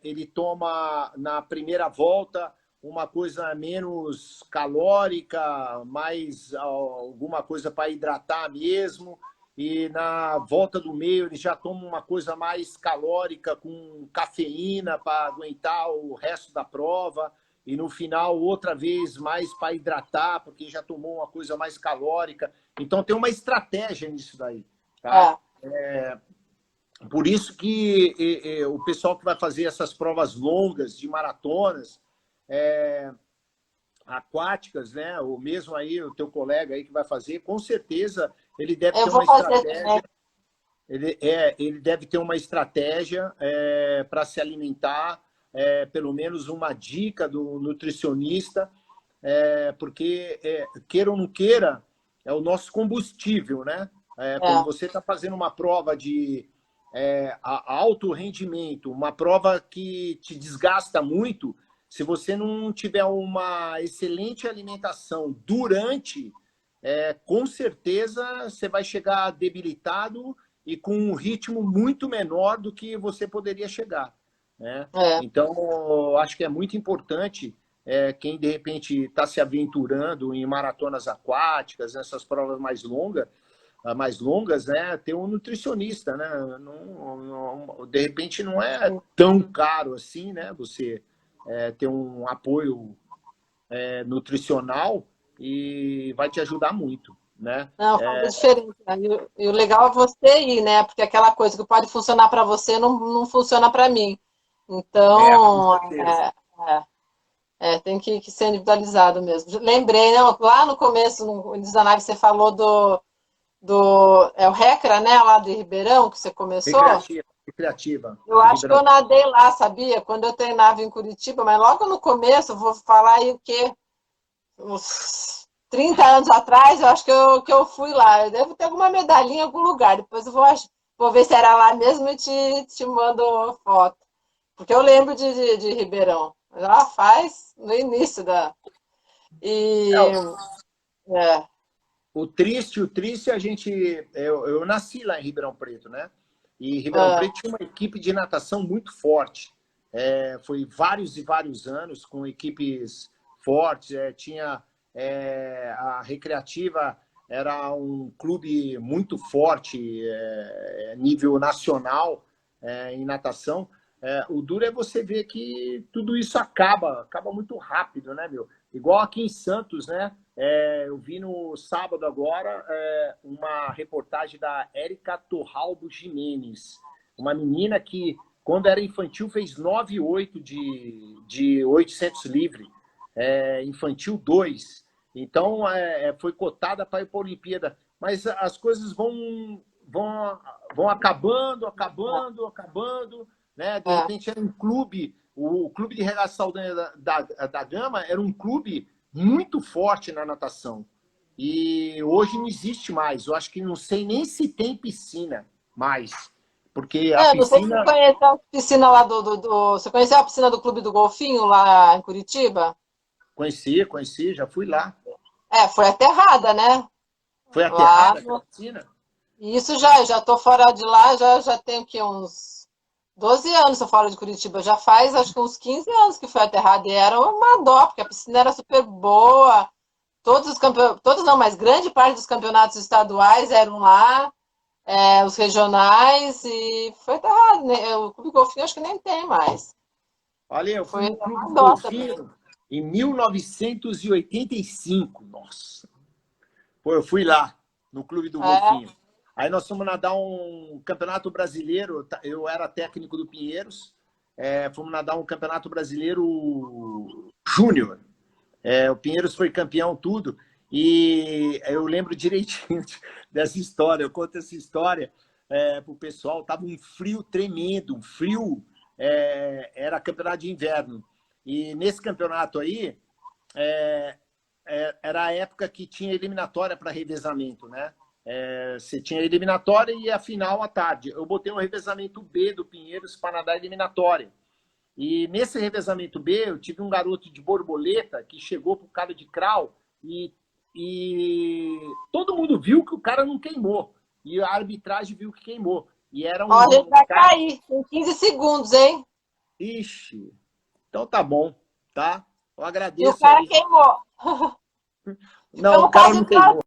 ele toma na primeira volta uma coisa menos calórica, mais alguma coisa para hidratar mesmo, e na volta do meio ele já toma uma coisa mais calórica, com cafeína para aguentar o resto da prova, e no final outra vez mais para hidratar, porque já tomou uma coisa mais calórica. Então tem uma estratégia nisso daí, tá? é. Por isso que o pessoal que vai fazer essas provas longas de maratonas aquáticas, né? Ou mesmo aí o teu colega aí que vai fazer, com certeza ele deve Eu ter vou uma fazer também. estratégia. Ele deve ter uma estratégia para se alimentar, pelo menos uma dica do nutricionista, porque queira ou não queira, é o nosso combustível, né? Quando É, você está fazendo uma prova de alto rendimento, uma prova que te desgasta muito, se você não tiver uma excelente alimentação durante, com certeza você vai chegar debilitado e com um ritmo muito menor do que você poderia chegar, né? é. Então, eu acho que é muito importante quem de repente está se aventurando em maratonas aquáticas, nessas provas mais longas, né? Ter um nutricionista, né? De repente não é tão caro assim, né? Você ter um apoio nutricional e vai te ajudar muito, né? Não, faz diferença. E o legal é você ir, né? Porque aquela coisa que pode funcionar para você não funciona para mim. Com Então, certeza. tem que ser individualizado mesmo. Lembrei, não, lá no começo, no início da live, você falou o Recra, né? Lá de Ribeirão, que você começou. Recreativa Eu de acho que eu Ribeirão. nadei lá, sabia? Quando eu treinava em Curitiba, mas logo no começo, eu vou falar aí o quê? Uns 30 anos atrás, eu acho que eu fui lá. Eu devo ter alguma medalhinha em algum lugar. Depois eu vou ver se era lá mesmo e te mando foto. Porque eu lembro de Ribeirão. Lá faz no início da. E. É, É, o triste, eu nasci lá em Ribeirão Preto, né? E Ribeirão é, Preto tinha uma equipe de natação muito forte. Foi vários e vários anos com equipes fortes. Tinha a Recreativa, era um clube muito forte, nível nacional, em natação. O duro é você ver que tudo isso acaba muito rápido, né, meu? Igual aqui em Santos, né? Eu vi no sábado agora uma reportagem da Érica Torralbo Jimenez, uma menina que, quando era infantil, fez 9,8 de 800 livre, infantil 2. Então, foi cotada para ir para a Olimpíada. Mas as coisas vão acabando, né? De é. repente, era um clube, o Clube de Regatas Saldanha da Gama era um clube muito forte na natação. E hoje não existe mais. Eu acho que não sei nem se tem piscina mais. Porque a Não sei se você piscina. conhece a piscina lá Você conheceu a piscina do Clube do Golfinho lá em Curitiba? Conheci, já fui lá. Foi aterrada, né? Foi Lá, aterrada aquela piscina? isso já estou fora de lá, já tenho que uns 12 anos tô fora de Curitiba. Já faz acho que uns 15 anos que foi aterrada. E era uma dó, porque a piscina era super boa. Todos os campeonatos, todos não, mas grande parte dos campeonatos estaduais eram lá, os regionais, e foi aterrado, né? O Clube Golfinho acho que nem tem mais. Olha, eu fui Foi no Clube uma do dó também. Golfinho em 1985. Nossa. Pô, eu fui lá, no Clube do É, Golfinho. Aí nós fomos nadar um campeonato brasileiro. Eu era técnico do Pinheiros. Fomos nadar um campeonato brasileiro júnior. O Pinheiros foi campeão, tudo. E eu lembro direitinho dessa história. Eu conto essa história para o pessoal. Tava um frio tremendo, um frio. Era campeonato de inverno. E nesse campeonato aí, era a época que tinha eliminatória para revezamento, né? Você tinha eliminatória e a final à tarde. Eu botei um revezamento B do Pinheiros para nadar eliminatória. E nesse revezamento B, eu tive um garoto de Borboleta que chegou pro cara de crawl e todo mundo viu que o cara não queimou. E a arbitragem viu que queimou. E era ó, a gente um vai cara... cair em 15 segundos, hein? Ixi, então tá bom, tá? Eu E o agradeço cara aí. queimou. Não, Ficamos o cara quase não queimou.